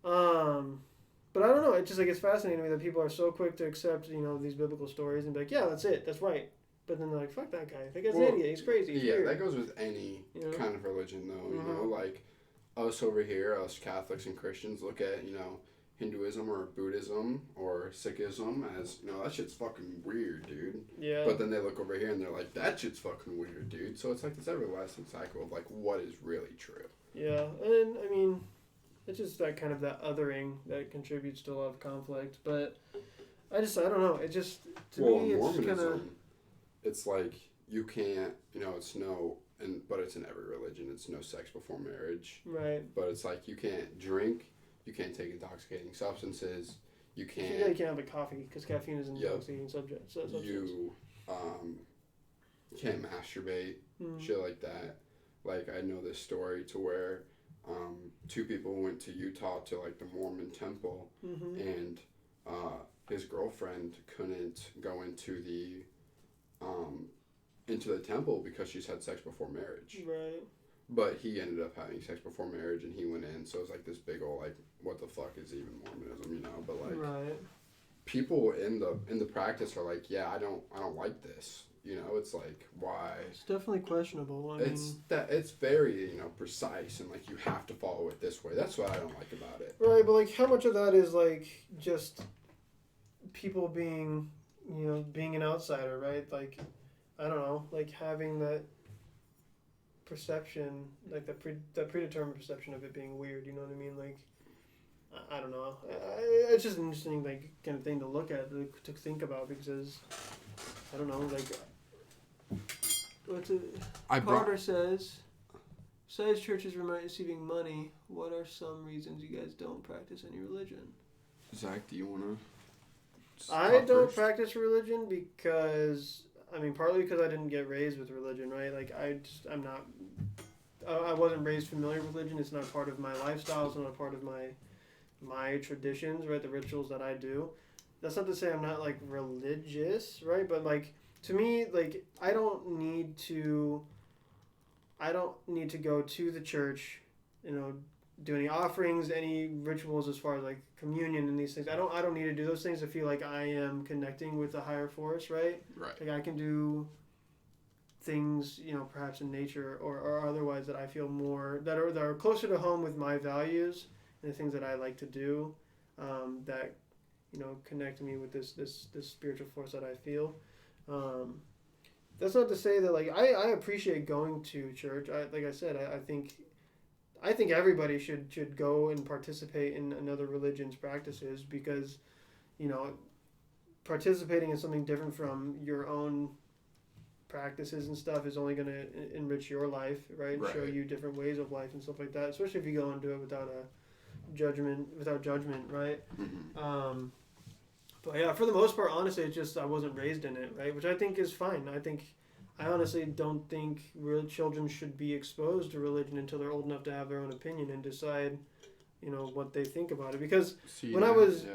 But I don't know. It's just like it's fascinating to me that people are so quick to accept, you know, these biblical stories and be like, yeah, that's it, that's right. But then they're like, fuck that guy. That guy's an idiot. He's crazy. He's weird. That goes with any kind of religion, though. You know, like us over here, us Catholics and Christians look at, you know, Hinduism or Buddhism or Sikhism as, you know, that shit's fucking weird, dude. Yeah. But then they look over here and they're like, that shit's fucking weird, dude. So it's like this everlasting cycle of like what is really true. Yeah, and I mean, it's just that kind of that othering that contributes to a lot of conflict. But I don't know. It just to me, it's Mormonism, kind of. It's like you can't, you know, it's no, but it's in every religion. It's no sex before marriage. Right. But it's like you can't drink, you can't take intoxicating substances, you can't. Yeah, you can't have a coffee because caffeine is an intoxicating substance. You can't masturbate, shit like that. Like I know this story to where two people went to Utah to like the Mormon temple, and his girlfriend couldn't go into the temple because she's had sex before marriage. Right. But he ended up having sex before marriage, and he went in. So it's like this big old like, what the fuck is even Mormonism, you know? But like, right. People in the practice are like, yeah, I don't like this. You know, it's like, why? It's definitely questionable. It's very, you know, precise and like you have to follow it this way. That's what I don't like about it. Right, but like how much of that is like just people being, you know, being an outsider, right? Like, I don't know, like having that perception, like that predetermined perception of it being weird. You know what I mean? Like, I don't know. It's just an interesting like kind of thing to look at, to think about because I don't know, like. Carter says, besides churches receiving money, what are some reasons you guys don't practice any religion? Zach, do you want to? I don't practice religion because, I mean, partly because I didn't get raised with religion, right? Like, I wasn't raised familiar with religion. It's not part of my lifestyle. It's not a part of my traditions, right? The rituals that I do. That's not to say I'm not, like, religious, right? But, like, to me, like, I don't need to go to the church, you know, do any offerings, any rituals as far as like communion and these things. I don't need to do those things to feel like I am connecting with a higher force, right? Right. Like I can do things, you know, perhaps in nature or otherwise that I feel more that are closer to home with my values and the things that I like to do, that, you know, connect me with this spiritual force that I feel. That's not to say that like I appreciate going to church. Like I said, I think everybody should go and participate in another religion's practices because, you know, participating in something different from your own practices and stuff is only going to enrich your life, right? And show you different ways of life and stuff like that. Especially if you go and do it without judgment, right? Mm-hmm. But yeah, for the most part, honestly, it's just I wasn't raised in it, right? Which I think is fine. I honestly don't think real children should be exposed to religion until they're old enough to have their own opinion and decide, you know, what they think about it. Because when I was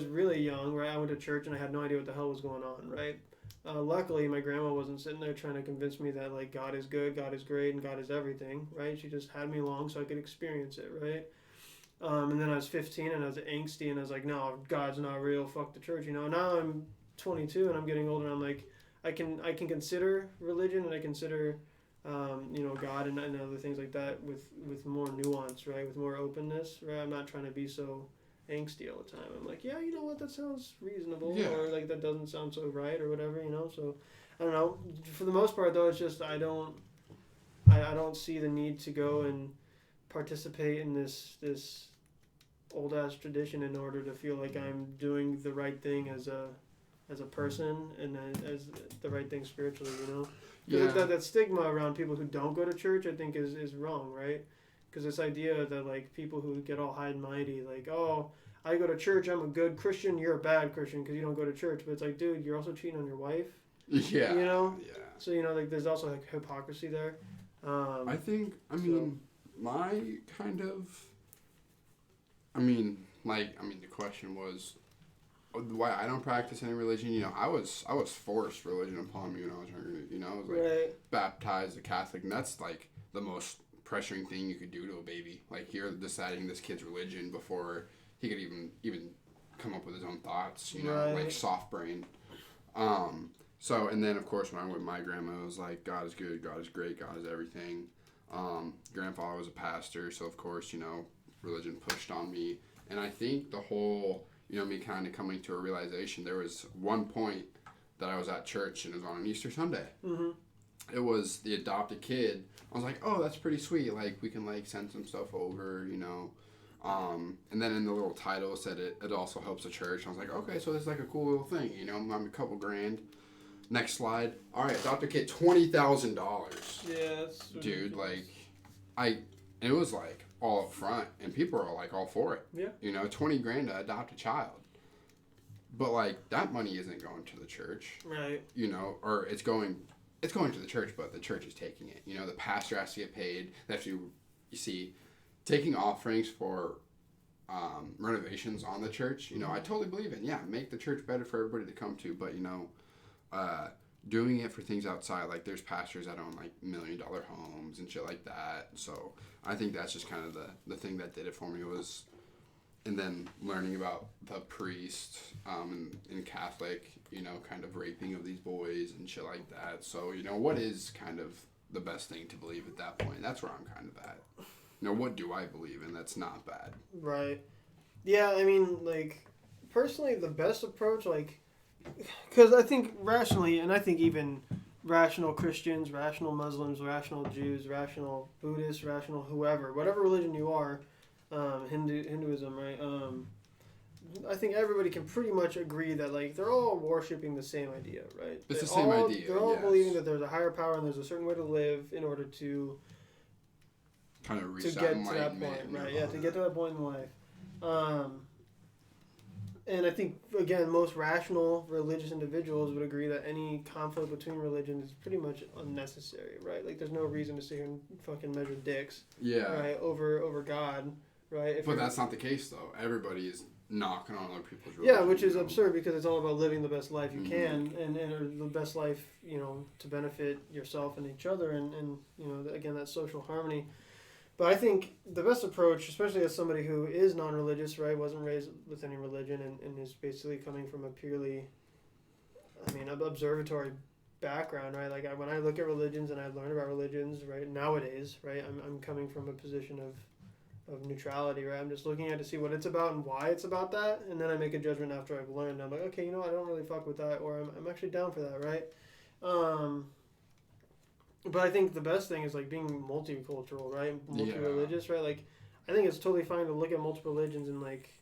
really young, right, I went to church and I had no idea what the hell was going on, right? Luckily, my grandma wasn't sitting there trying to convince me that like God is good, God is great, and God is everything, right? She just had me along so I could experience it, right? And then I was 15 and I was angsty and I was like, no, God's not real. Fuck the church, you know. Now I'm 22 and I'm getting older and I'm like, I can consider religion and I consider, God and other things like that with more nuance, right? With more openness, right? I'm not trying to be so angsty all the time. I'm like, yeah, you know what? That sounds reasonable, Yeah. or like that doesn't sound so right, or whatever, you know. So I don't know. For the most part, though, it's just I don't see the need to go and participate in this old ass tradition in order to feel like I'm doing the right thing as a person and as the right thing spiritually, you know. Yeah. That stigma around people who don't go to church, I think, is wrong, right? Because this idea that like people who get all high and mighty, like, oh, I go to church, I'm a good Christian, you're a bad Christian because you don't go to church. But it's like, dude, you're also cheating on your wife. Yeah. You know. Yeah. So like, there's also like hypocrisy there. I mean, my kind of. The question was why I don't practice any religion. You know, I was forced religion upon me when I was younger. You know, I was like baptized a Catholic, and that's like the most pressuring thing you could do to a baby. Like you're deciding this kid's religion before he could even come up with his own thoughts. You know, like soft brain. So and then of course when I went with my grandma, it was like God is good, God is great, God is everything. Grandfather was a pastor, so of course religion pushed on me, and I think the whole me kind of coming to a realization. There was one point that I was at church and it was on an Easter Sunday. Mm-hmm. It was the adopted kid. I was like, oh, that's pretty sweet. Like we can like send some stuff over, and then in the little title it said it also helps the church. I was like, okay, so this is like a cool little thing, I'm a couple grand. Next slide. All right, adopted kid, $20,000. Yeah, that's dude. Like, it was like all up front, and people are like all for it. Yeah. 20 grand to adopt a child. But like that money isn't going to the church. Right. Or it's going to the church, but the church is taking it. The pastor has to get paid. They have to, you see, taking offerings for renovations on the church. I totally believe in. Yeah, make the church better for everybody to come to. But doing it for things outside, like there's pastors that own like $1 million homes and shit like that. So I think that's just kind of the thing that did it for me was, and then learning about the priest in Catholic, kind of raping of these boys and shit like that. So what is kind of the best thing to believe at that point? That's where I'm kind of at. What do I believe in that's not bad? Right. Yeah, I mean, like, personally, the best approach, like, because I think rationally, and I think even rational Christians, rational Muslims, rational Jews, rational Buddhists, rational whoever, whatever religion you are, Hinduism, right? I think everybody can pretty much agree that like they're all worshiping the same idea, right? It's the same idea. They're all believing that there's a higher power and there's a certain way to live in order to kind of get to that point, right? Yeah, to get to that point in life. And I think, again, most rational religious individuals would agree that any conflict between religions is pretty much unnecessary, right? Like, there's no reason to sit here and fucking measure dicks, right, over God, right? But that's not the case, though. Everybody is knocking on other people's religion. Yeah, which is absurd because it's all about living the best life you can and the best life, to benefit yourself and each other and again, that social harmony. But I think the best approach, especially as somebody who is non-religious, right, wasn't raised with any religion and is basically coming from a purely, observatory background, right? Like when I look at religions and I learn about religions, right, nowadays, right, I'm coming from a position of neutrality, right? I'm just looking at it to see what it's about and why it's about that, and then I make a judgment after I've learned. I'm like, okay, I don't really fuck with that, or I'm actually down for that, right? But I think the best thing is like being multicultural, right? Multi-religious, right? Like, I think it's totally fine to look at multiple religions and like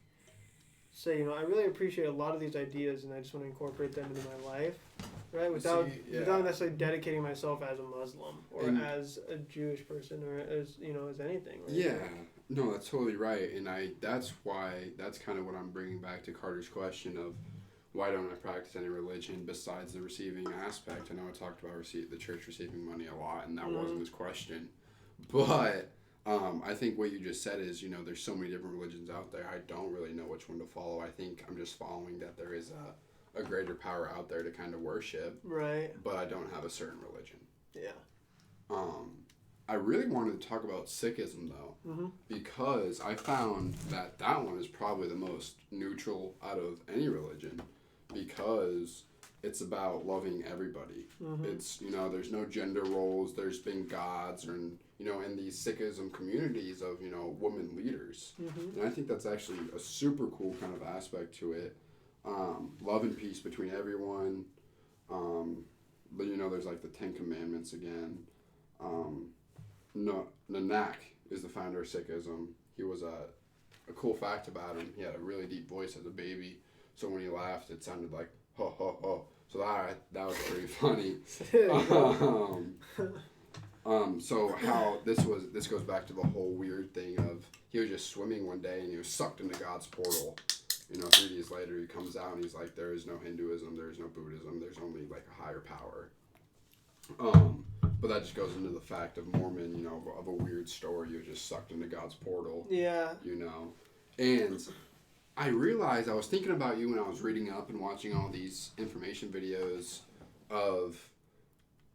say, I really appreciate a lot of these ideas and I just want to incorporate them into my life, right? Without necessarily dedicating myself as a Muslim or as a Jewish person or as anything. Right? Yeah, no, that's totally right, and that's kind of what I'm bringing back to Carter's question of why don't I practice any religion besides the receiving aspect? I know I talked about the church receiving money a lot, and that wasn't his question. But I think what you just said is, there's so many different religions out there. I don't really know which one to follow. I think I'm just following that there is a greater power out there to kind of worship. Right. But I don't have a certain religion. Yeah. I really wanted to talk about Sikhism though, because I found that one is probably the most neutral out of any religion, because it's about loving everybody. It's, you know, there's no gender roles. There's been gods, and, you know, in these Sikhism communities of, you know, women leaders. And I think that's actually a super cool kind of aspect to it. Love and peace between everyone. But, you know, there's like the 10 Commandments again. Nanak is the founder of Sikhism. He was a cool fact about him. He had a really deep voice as a baby. So when he laughed, it sounded like ho ho ho. So that was pretty funny. So how this goes back to the whole weird thing of he was just swimming one day and he was sucked into God's portal. You know, 3 days later he comes out and he's like, there is no Hinduism, there is no Buddhism, there's only like a higher power. But that just goes into the fact of Mormon, you know, of a weird story. You're just sucked into God's portal. Yeah. You know, and I realized I was thinking about you when I was reading up and watching all these information videos of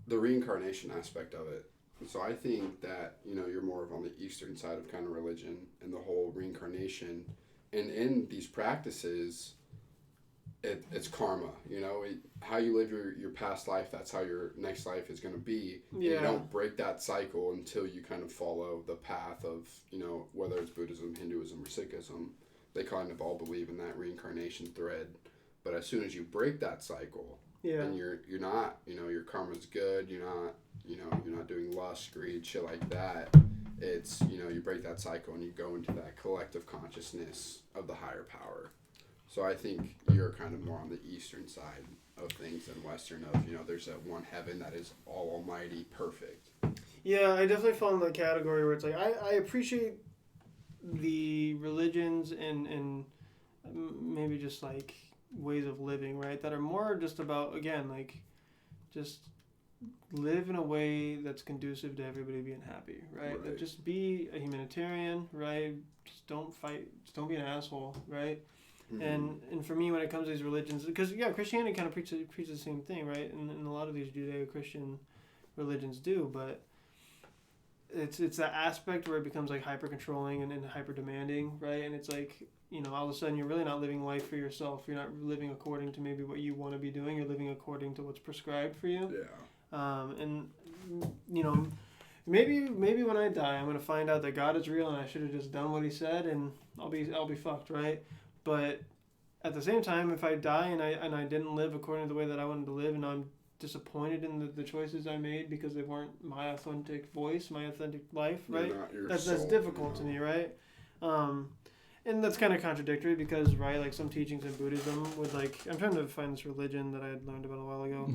the reincarnation aspect of it. So I think that, you know, you're more of on the Eastern side of kind of religion and the whole reincarnation. And in these practices, it's karma, you know, how you live your past life, that's how your next life is going to be. Yeah. And you don't break that cycle until you kind of follow the path of, you know, whether it's Buddhism, Hinduism, or Sikhism. They kind of all believe in that reincarnation thread. But as soon as you break that cycle, and you're not, you know, your karma's good, you're not doing lust, greed, shit like that. It's, you know, you break that cycle and you go into that collective consciousness of the higher power. So I think you're kind of more on the Eastern side of things than Western of, you know, there's that one heaven that is all almighty, perfect. Yeah, I definitely fall in the category where it's like, I appreciate the religions and maybe just like ways of living, right, that are more just about, again, like just live in a way that's conducive to everybody being happy, right? Like, just be a humanitarian, right? Just don't fight, just don't be an asshole, right? And for me, when it comes to these religions, because Christianity kind of preaches the same thing, right? And a lot of these Judeo-Christian religions do, but it's that aspect where it becomes like hyper controlling and hyper demanding, right? And it's like, you know, all of a sudden you're really not living life for yourself. You're not living according to maybe what you want to be doing. You're living according to what's prescribed for you. Yeah. And you know, maybe when I die, I'm gonna find out that God is real and I should have just done what He said, and I'll be fucked, right? But at the same time, if I die and I didn't live according to the way that I wanted to live, and I'm disappointed in the choices I made because they weren't my authentic voice, my authentic life, right? That's difficult to me, right? And that's kind of contradictory because, right, like some teachings in Buddhism would like, I'm trying to find this religion that I had learned about a while ago.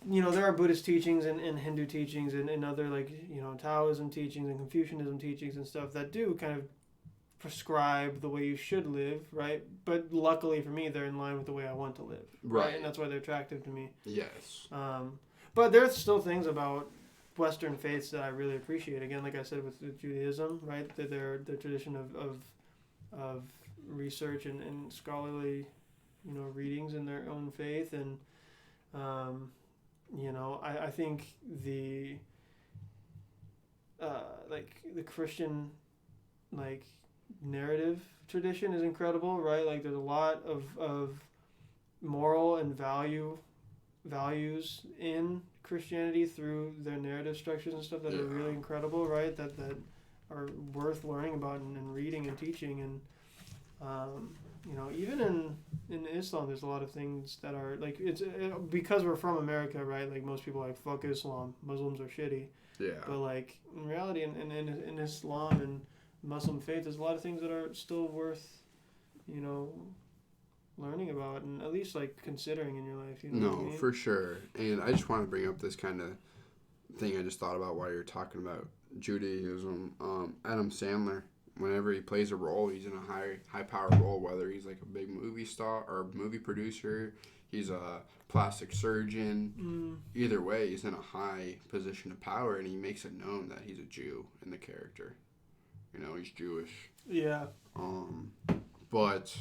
You know, there are Buddhist teachings and Hindu teachings and other, like, you know, Taoism teachings and Confucianism teachings and stuff that do kind of prescribe the way you should live, right? But luckily for me, they're in line with the way I want to live, right? And that's why they're attractive to me. Yes. But there's still things about Western faiths that I really appreciate. Again, like I said with Judaism, right? Their tradition of research and scholarly, you know, readings in their own faith, and you know, I think the like the Christian like narrative tradition is incredible, right? Like there's a lot of moral and values in Christianity through their narrative structures and stuff that are really incredible, right? That are worth learning about and reading and teaching. And you know, even in Islam, there's a lot of things that are like, it's because we're from America, right? Like most people like, fuck Islam, Muslims are shitty. Yeah. But like in reality, in Islam and Muslim faith, there's a lot of things that are still worth, you know, learning about and at least like considering in your life. You know what I mean? For sure. And I just want to bring up this kind of thing I just thought about while you're talking about Judaism. Adam Sandler, whenever he plays a role, he's in a high power role, whether he's like a big movie star or a movie producer, he's a plastic surgeon. Either way, he's in a high position of power, and he makes it known that he's a Jew in the character. You know, he's Jewish. Yeah. But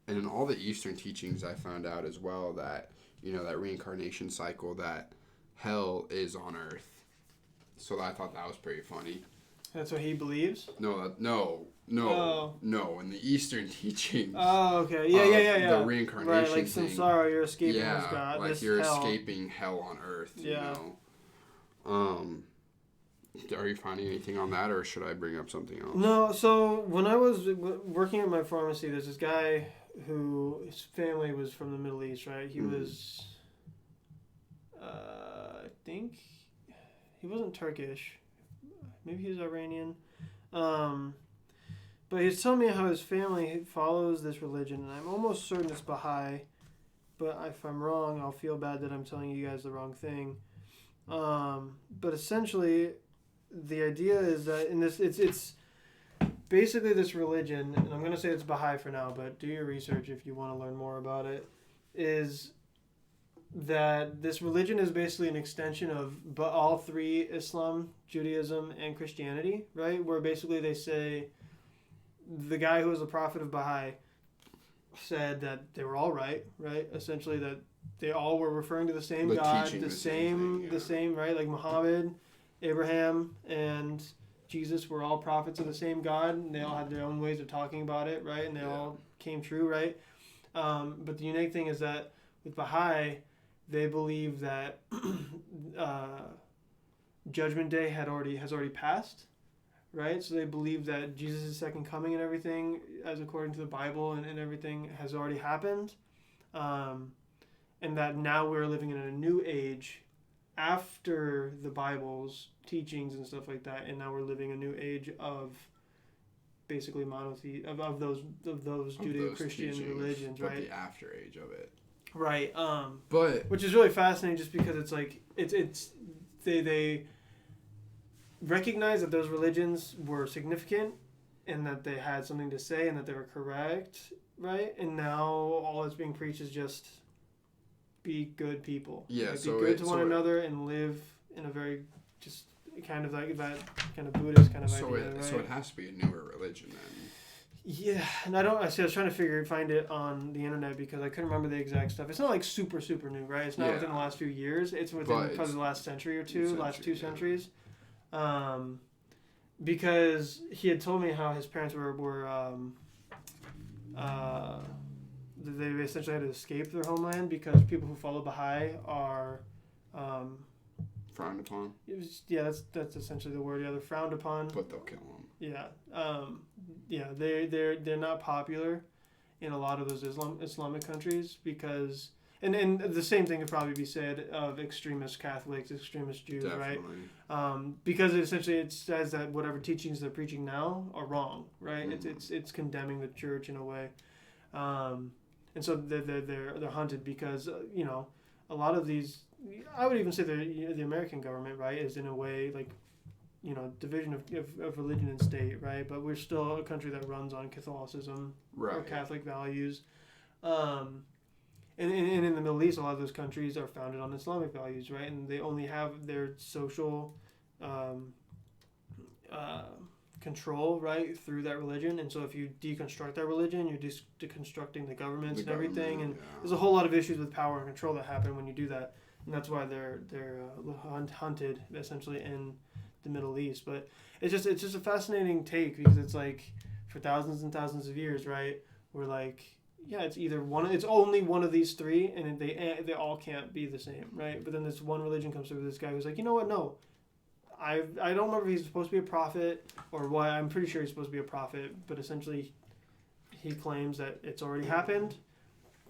and in all the Eastern teachings, I found out as well that, you know, that reincarnation cycle, that hell is on earth. So I thought that was pretty funny. That's what he believes? No. In the Eastern teachings. Oh, okay. Yeah. The reincarnation right, like thing. samsara, you're escaping yeah, this God. like this you're hell. escaping hell on earth. Yeah. You know. Are you finding anything on that, or should I bring up something else? No. So when I was working at my pharmacy, there's this guy who his family was from the Middle East, right? He was, I think, he wasn't Turkish. Maybe he was Iranian. But he's telling me how his family follows this religion, and I'm almost certain it's Baha'i. But if I'm wrong, I'll feel bad that I'm telling you guys the wrong thing. But essentially, the idea is that in this, it's basically this religion, and I'm going to say it's Baha'i for now, but do your research if you want to learn more about it, is that this religion is basically an extension of all three, Islam, Judaism, and Christianity, right? Where basically they say the guy who was the prophet of Baha'i said that they were all right? Essentially that they all were referring to the same God, the same, right? Like Muhammad, Abraham, and Jesus were all prophets of the same God, and they all had their own ways of talking about it, right? And they all came true, right? But the unique thing is that with Baha'i, they believe that Judgment Day has already passed, right? So they believe that Jesus' second coming and everything, as according to the Bible and everything, has already happened, and that now we're living in a new age after the Bible's teachings and stuff like that, and now we're living a new age of basically monothe of those Judeo-Christian religions, right? The after age of it. Right. But which is really fascinating, just because it's like they recognize that those religions were significant and that they had something to say and that they were correct, right? And now all that's being preached is just be good people. Yeah, be good to one another and live in a very just kind of like that kind of Buddhist kind of idea. Right? So it has to be a newer religion then. Yeah, and I was trying to find it on the internet because I couldn't remember the exact stuff. It's not like super new, right? It's not within the last few years. It's within probably the last century or two, last two centuries. Because he had told me how his parents were they essentially had to escape their homeland because people who follow Baha'i are frowned upon. That's essentially the word. Yeah, they're frowned upon. But they'll kill them. Yeah, they're not popular in a lot of those Islamic countries because and the same thing could probably be said of extremist Catholics, extremist Jews, definitely. Right? Because essentially it says that whatever teachings they're preaching now are wrong, right? Mm-hmm. It's condemning the church in a way, and so they're hunted because a lot of these, I would even say the American government, right, is in a way like division of religion and state, right? But we're still a country that runs on Catholicism or Catholic values. And in the Middle East, a lot of those countries are founded on Islamic values, right? And they only have their social control, right, through that religion. And so if you deconstruct that religion, you're just deconstructing the governments and everything. And there's a whole lot of issues with power and control that happen when you do that. And that's why they're hunted, essentially, in the Middle East. But it's just a fascinating take because it's like for thousands and thousands of years, right, we're like, yeah, it's only one of these three, and they all can't be the same, right? But then this one religion comes through with this guy who's like, you know what, no, I don't remember if he's supposed to be a prophet or what. I'm pretty sure he's supposed to be a prophet, but essentially he claims that it's already happened.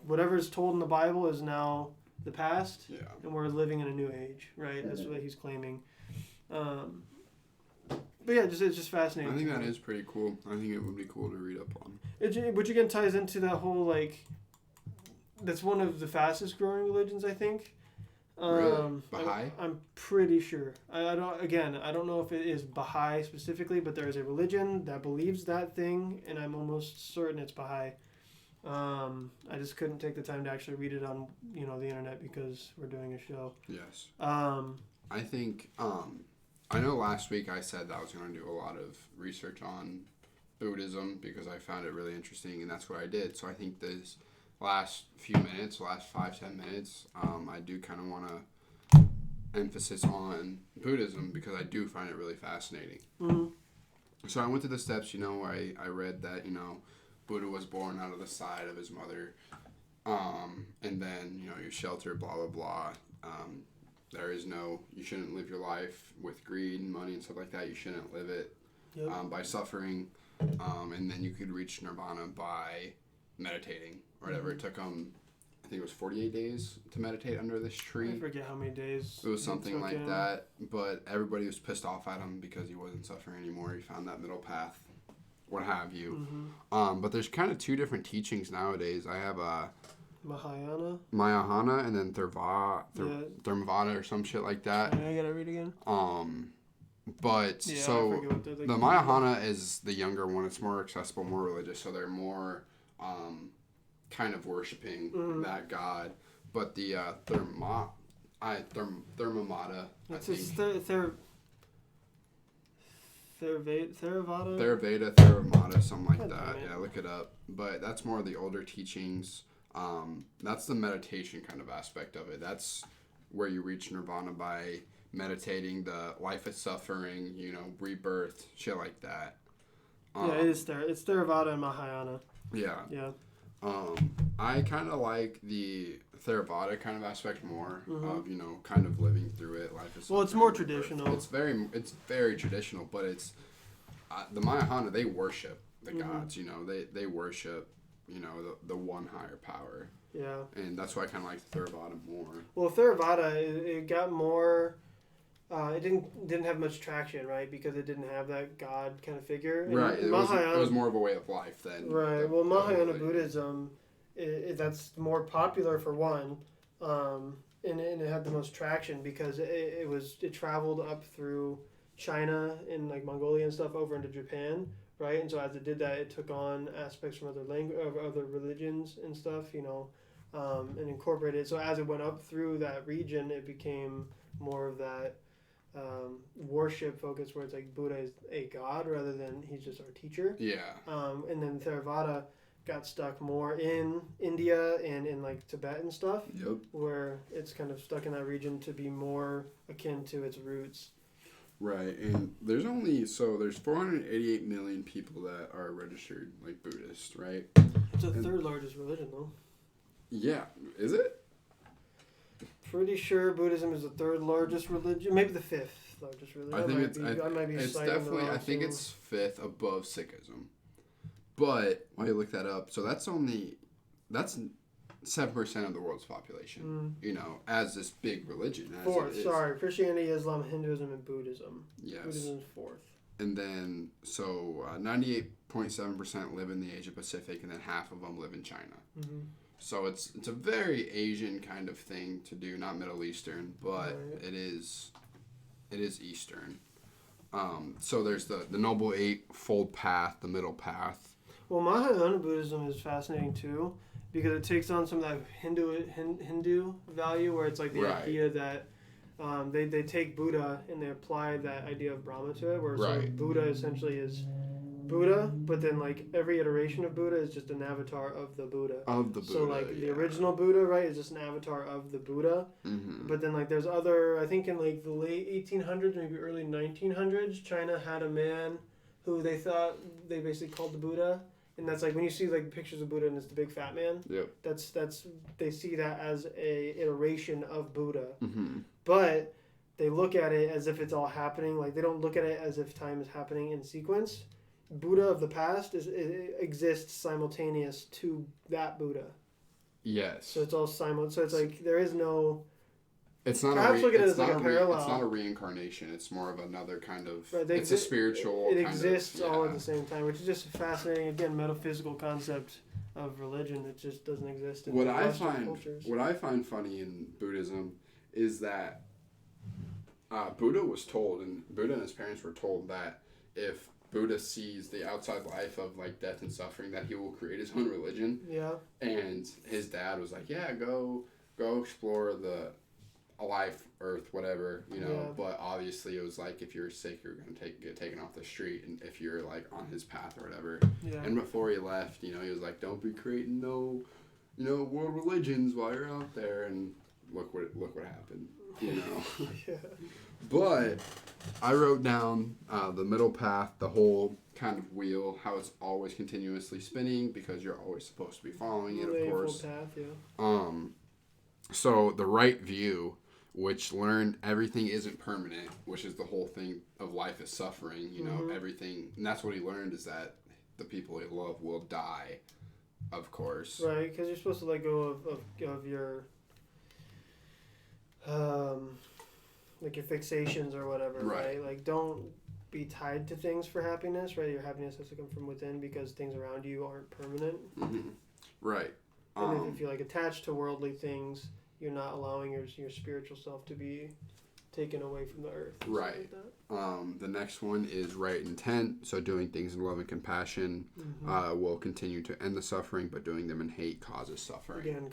Whatever is told in the Bible is now the past, and we're living in a new age, right? That's what he's claiming. But yeah, it's just fascinating. I think that is pretty cool. I think it would be cool to read up on. Which again ties into that whole like, that's one of the fastest growing religions, I think. Really? Baha'i? I'm pretty sure. I don't know if it is Baha'i specifically, but there is a religion that believes that thing, and I'm almost certain it's Baha'i. I just couldn't take the time to actually read it on the internet because we're doing a show. Yes. I think I know last week I said that I was going to do a lot of research on Buddhism because I found it really interesting, and that's what I did. So I think this last 5-10 minutes, I do kind of want to emphasis on Buddhism because I do find it really fascinating. Mm-hmm. So I went through the steps, where I read that, Buddha was born out of the side of his mother. And then, your shelter, blah, blah, blah. You shouldn't live your life with greed and money and stuff like that. You shouldn't live it by suffering. And then you could reach nirvana by meditating or whatever. It took I think it was 48 days to meditate under this tree. I forget how many days. It was something like that. But everybody was pissed off at him because he wasn't suffering anymore. He found that middle path, what have you. Mm-hmm. But there's kind of two different teachings nowadays. I have Mahayana and then Thermavada or some shit like that. I gotta read again. But yeah, so the Mahayana is the younger one. It's more accessible, more religious. So they're more kind of worshiping that god. But the Thermavada. It's Theravada. Theravada, something like God that. damn it. Yeah, look it up. But that's more of the older teachings. That's the meditation kind of aspect of it. That's where you reach nirvana by meditating the life of suffering, rebirth, shit like that. Yeah, it is it's Theravada and Mahayana. Yeah. Yeah. I kind of like the Theravada kind of aspect more of, kind of living through it. Life is Well, it's more traditional. It's very traditional, but it's the Mahayana, they worship the gods, they worship, the one higher power. Yeah. And that's why I kind of like the Theravada more. Well, Theravada, it got more. It didn't have much traction, right? Because it didn't have that God kind of figure. And right. It was more of a way of life than. Right. Well, Mahayana Buddhism, that's more popular for one, and it had the most traction because it traveled up through China and like Mongolia and stuff over into Japan, right? And so as it did that, it took on aspects from other religions and stuff, and incorporated. So as it went up through that region, it became more of that worship focus where it's like Buddha is a god rather than he's just our teacher. Yeah. And then Theravada got stuck more in India and in like Tibet and stuff. Yep. Where it's kind of stuck in that region to be more akin to its roots. Right, and there's 488 million people that are registered like Buddhist, right? It's the third largest religion, though. Yeah, is it? Pretty sure Buddhism is the third largest religion, maybe the fifth largest religion. I think it's definitely. I think it's fifth above Sikhism. But while you look that up, so that's 7% of the world's population. As this big religion. Fourth, sorry, Christianity, Islam, Hinduism, and Buddhism. Yes. Buddhism is fourth. And then 98.7% live in the Asia Pacific, and then half of them live in China. Mm-hmm. So it's a very Asian kind of thing to do, not Middle Eastern, but right. it is Eastern. So there's the Noble Eightfold Path, the middle path. Well, Mahayana Buddhism is fascinating too, because it takes on some of that Hindu value, where it's like the idea that they take Buddha and they apply that idea of Brahma to it, where so Buddha essentially is Buddha, but then like every iteration of Buddha is just an avatar of the Buddha. So like the original Buddha, right, is just an avatar of the Buddha. Mm-hmm. But then like there's other, I think in like the late 1800s, maybe early 1900s, China had a man who they thought they basically called the Buddha. And that's like when you see like pictures of Buddha and it's the big fat man. Yep. That's they see that as a iteration of Buddha. Mm-hmm. But they look at it as if it's all happening. Like they don't look at it as if time is happening in sequence. Buddha of the past exists simultaneous to that Buddha. Yes. So it's all So it's like there is no. It's not perhaps look at it as like a parallel. It's not a reincarnation. It's more of another kind of. Right, it's a spiritual. It exists all at the same time, which is just a fascinating, again, metaphysical concept of religion. It just doesn't exist in Western cultures. What I find funny in Buddhism is that Buddha and his parents were told that if Buddha sees the outside life of like death and suffering, that he will create his own religion. Yeah. And his dad was like, "Yeah, go explore the life, earth, whatever, Yeah. But obviously, it was like if you're sick, you're gonna get taken off the street, and if you're like on his path or whatever. Yeah. And before he left, he was like, "Don't be creating no, world religions while you're out there." And look what happened. You know. Yeah. But I wrote down the middle path, the whole kind of wheel, how it's always continuously spinning because you're always supposed to be following it, of course. Path, yeah. So the right view, which learned everything isn't permanent, which is the whole thing of life is suffering. You know, everything, and that's what he learned is that the people he love will die, of course. Right, because you're supposed to let go of your like your fixations or whatever, right? Like, don't be tied to things for happiness, right? Your happiness has to come from within because things around you aren't permanent. Mm-hmm. Right. And if you're like attached to worldly things, you're not allowing your spiritual self to be taken away from the earth. Right. Like the next one is right intent. So doing things in love and compassion will continue to end the suffering, but doing them in hate causes suffering. Again,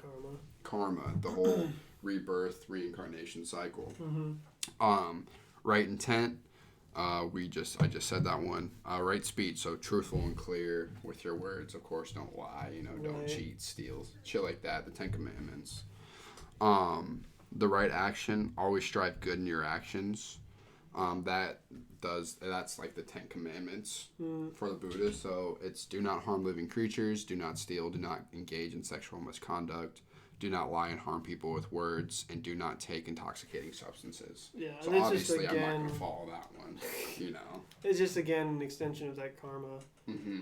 Karma, the whole rebirth, reincarnation cycle. Mm-hmm. Right intent. I just said that one. Right speech, so truthful and clear with your words. Of course, don't lie. You know, don't cheat, steal, shit like that. The 10 Commandments. The right action, always strive good in your actions. That's like the 10 Commandments for the Buddha. So it's do not harm living creatures, do not steal, do not engage in sexual misconduct, do not lie and harm people with words, and do not take intoxicating substances. Yeah, so obviously I'm not going to follow that one, you know. It's just, again, an extension of that karma. Mm-hmm.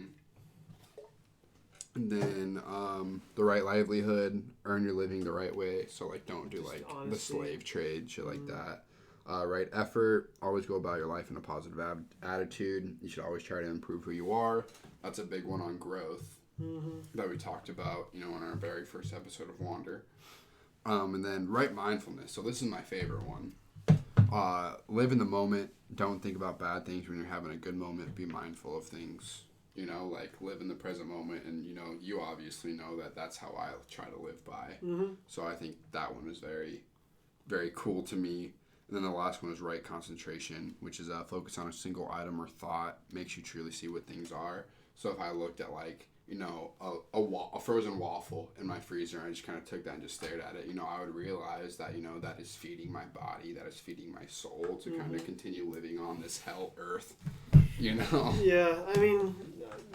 And then the right livelihood, earn your living the right way. So, like, don't do, like, honesty. The slave trade, shit like that. Right effort, always go about your life in a positive attitude. You should always try to improve who you are. That's a big one on growth that we talked about, you know, in our very first episode of Wander. And then right mindfulness. So this is my favorite one. Live in the moment. Don't think about bad things when you're having a good moment. Be mindful of things. You know, like, live in the present moment. And, you know, you obviously know that that's how I try to live by. Mm-hmm. So I think that one is very, very cool to me. And then the last one is right concentration, which is focus on a single item or thought. Makes you truly see what things are. So if I looked at, like, you know, a frozen waffle in my freezer, and I just kind of took that and just stared at it, you know, I would realize that, you know, that is feeding my body, that is feeding my soul to kind of continue living on this hell earth, you know? Yeah, I mean,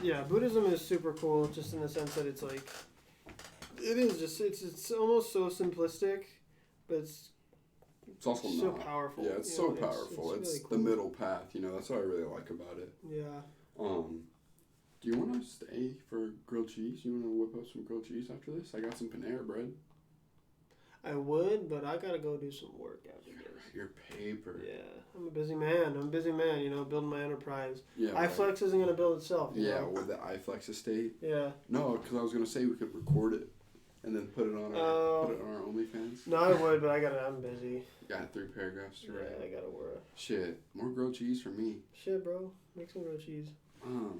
yeah, Buddhism is super cool just in the sense that it's like, it is just, it's almost so simplistic, but it's also so powerful. Yeah, it's so powerful. It's really cool. The middle path, you know, that's what I really like about it. Yeah. Do you want to stay for grilled cheese? You want to whip up some grilled cheese after this? I got some Panera bread. I would, but I got to go do some work after this. Your paper. Yeah, I'm a busy man, you know, building my enterprise. Yeah, iFlex isn't going to build itself. Yeah, with the iFlex estate. Yeah. No, because I was going to say we could record it and then put it on our OnlyFans. No, I would, but I'm busy. Got 3 paragraphs to write. Yeah, I got to work. Shit, more grilled cheese for me. Shit, bro. Make some grilled cheese.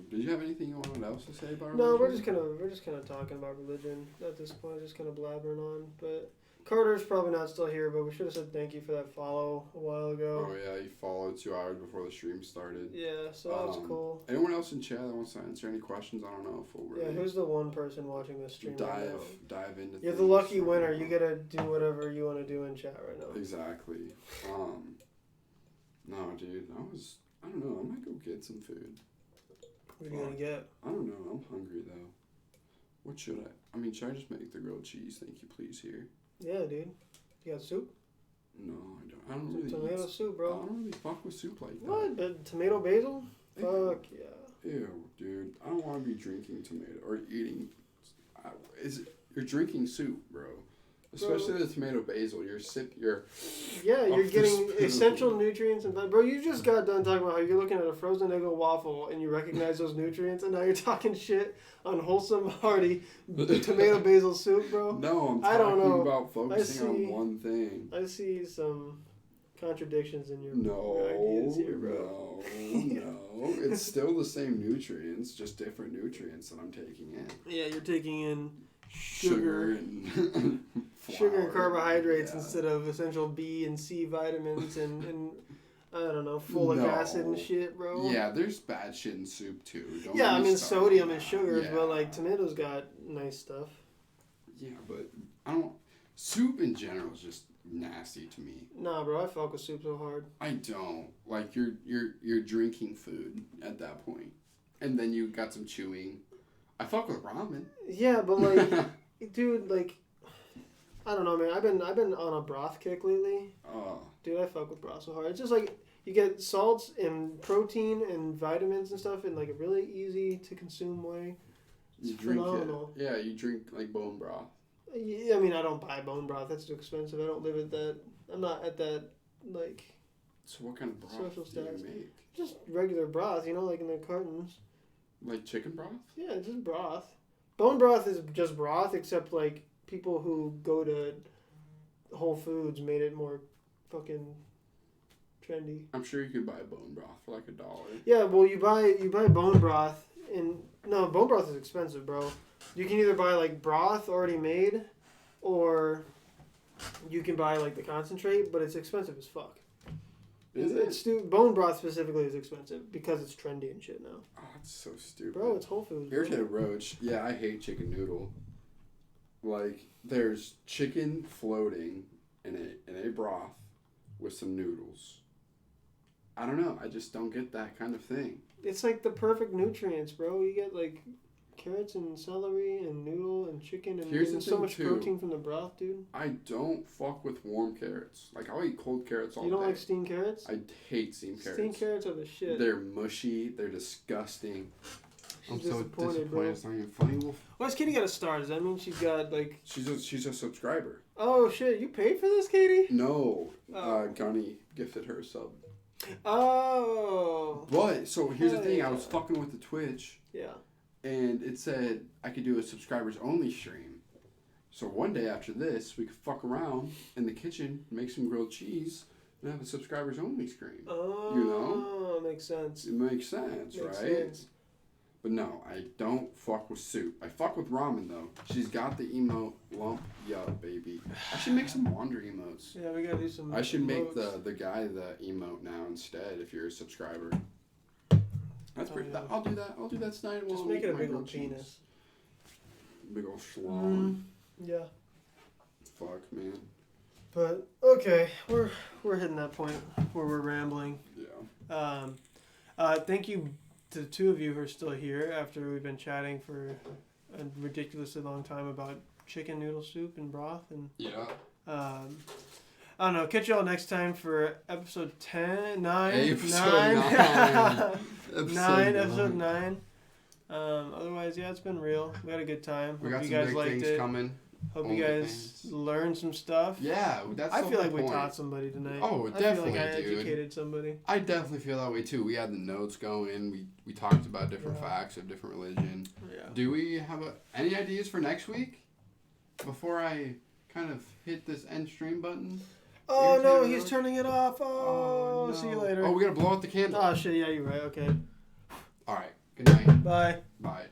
Did you have anything you wanted else to say about religion? No, we're just kind of talking about religion at this point, just kind of blabbering on. But Carter's probably not still here, but we should have said thank you for that follow a while ago. Oh yeah, you followed 2 hours before the stream started. Yeah, so that was cool. Anyone else in chat that wants to answer any questions? I don't know if we'll really. Yeah, who's the one person watching this stream? Dive into. You're the lucky winner. You gotta do whatever you want to do in chat right now. Exactly. No, dude, I don't know. I might go get some food. What are you gonna get? I don't know. I'm hungry though. What should I mean, should I just make the grilled cheese? Thank you, please. Here. Yeah, dude. You got soup? No, I don't really. Tomato soup, bro. I don't really fuck with soup like that. What? But tomato basil? Fuck yeah. Ew, dude. I don't want to be drinking tomato or eating. You're drinking soup, bro. Especially the tomato basil, you're getting essential nutrients and bro. You just got done talking about how you're looking at a frozen Eggo waffle and you recognize those nutrients, and now you're talking shit on wholesome, hearty tomato basil soup, bro. No, I'm talking about focusing on one thing. I see some contradictions in your ideas here, bro. No, it's still the same nutrients, just different nutrients that I'm taking in. Yeah, you're taking in sugar and sugar and carbohydrates instead of essential B and C vitamins and I don't know, folic acid and shit, bro. Yeah, there's bad shit in soup too. I mean sodium is sugars, but like tomatoes got nice stuff. Yeah, but I don't. Soup in general is just nasty to me. Nah, bro, I fuck with soup so hard. I don't. Like, you're drinking food at that point. And then you got some chewing. I fuck with ramen. Yeah, but like, dude, like, I don't know, man. I've been on a broth kick lately. Oh. Dude, I fuck with broth so hard. It's just like you get salts and protein and vitamins and stuff in like a really easy to consume way. It's phenomenal. Yeah, you drink like bone broth. Yeah, I mean, I don't buy bone broth. That's too expensive. I don't live at that. I'm not at that like. So what kind of broth Social do status. you make? Just regular broth, you know, like in the cartons. Like chicken broth? Yeah, it's just broth. Bone broth is just broth, except like people who go to Whole Foods made it more fucking trendy. I'm sure you could buy bone broth for like $1. Yeah, well, you buy bone broth, and no, bone broth is expensive, bro. You can either buy like broth already made, or you can buy like the concentrate, but it's expensive as fuck. Is It's it? bone broth specifically is expensive because it's trendy and shit now. Oh, it's so stupid. Bro, it's Whole Foods. Bro. Irritated Roach. Yeah, I hate chicken noodle. Like, there's chicken floating in a broth with some noodles. I don't know. I just don't get that kind of thing. It's like the perfect nutrients, bro. You get like carrots and celery and noodle and chicken and, Here's and the so thing, much too. protein from the broth, dude. I don't fuck with warm carrots. Like, I'll eat cold carrots all You don't day. like steamed carrots? I hate steamed carrots. Steamed carrots are the shit. They're mushy. They're disgusting. She's I'm so disappointed, disappointed. bro. It's not even funny. Well, Why does Katie got a star? Does that mean she's got like? she's a subscriber. Oh shit! You paid for this, Katie? No, Oh. Gunny gifted her a sub. Oh. But so here's the Hell thing: yeah. I was fucking with the Twitch, Yeah. and it said I could do a subscribers only stream. So one day after this, we could fuck around in the kitchen, make some grilled cheese, and have a subscribers only stream. Oh. You know? Makes sense. It makes sense, Makes right? sense. But no, I don't fuck with soup. I fuck with ramen though. She's got the emote lump yup, baby. I should make some wander emotes. Yeah, we gotta do some. I should make emotes. the guy the emote now instead if you're a subscriber. That's Oh, pretty. yeah. I'll do that. I'll do that tonight. while Just I'm make it a eating my big grilled old cheese. penis. Big old schlong. Yeah. Fuck, man. But okay, we're hitting that point where we're rambling. Yeah. Thank you to the two of you who are still here after we've been chatting for a ridiculously long time about chicken noodle soup and broth and Yeah. I don't know. Catch y'all next time for episode 9. Episode 9. Episode 9. Otherwise, yeah, it's been real. We had a good time. We Hope got you some guys big liked things it. coming. Hope you guys learned some stuff. Yeah, that's I the feel whole like we point. taught somebody tonight. Oh, I definitely, feel like I dude. educated somebody. I definitely feel that way too. We had the notes going. We talked about different Yeah. facts of different religion. Yeah. Do we have any ideas for next week? Before I kind of hit this end stream button. Oh You no, too, he's bro. turning it off. Oh, no. see you later. Oh, we gotta blow out the candle. Oh shit, yeah, you're right. Okay. All right. Good night. Bye. Bye.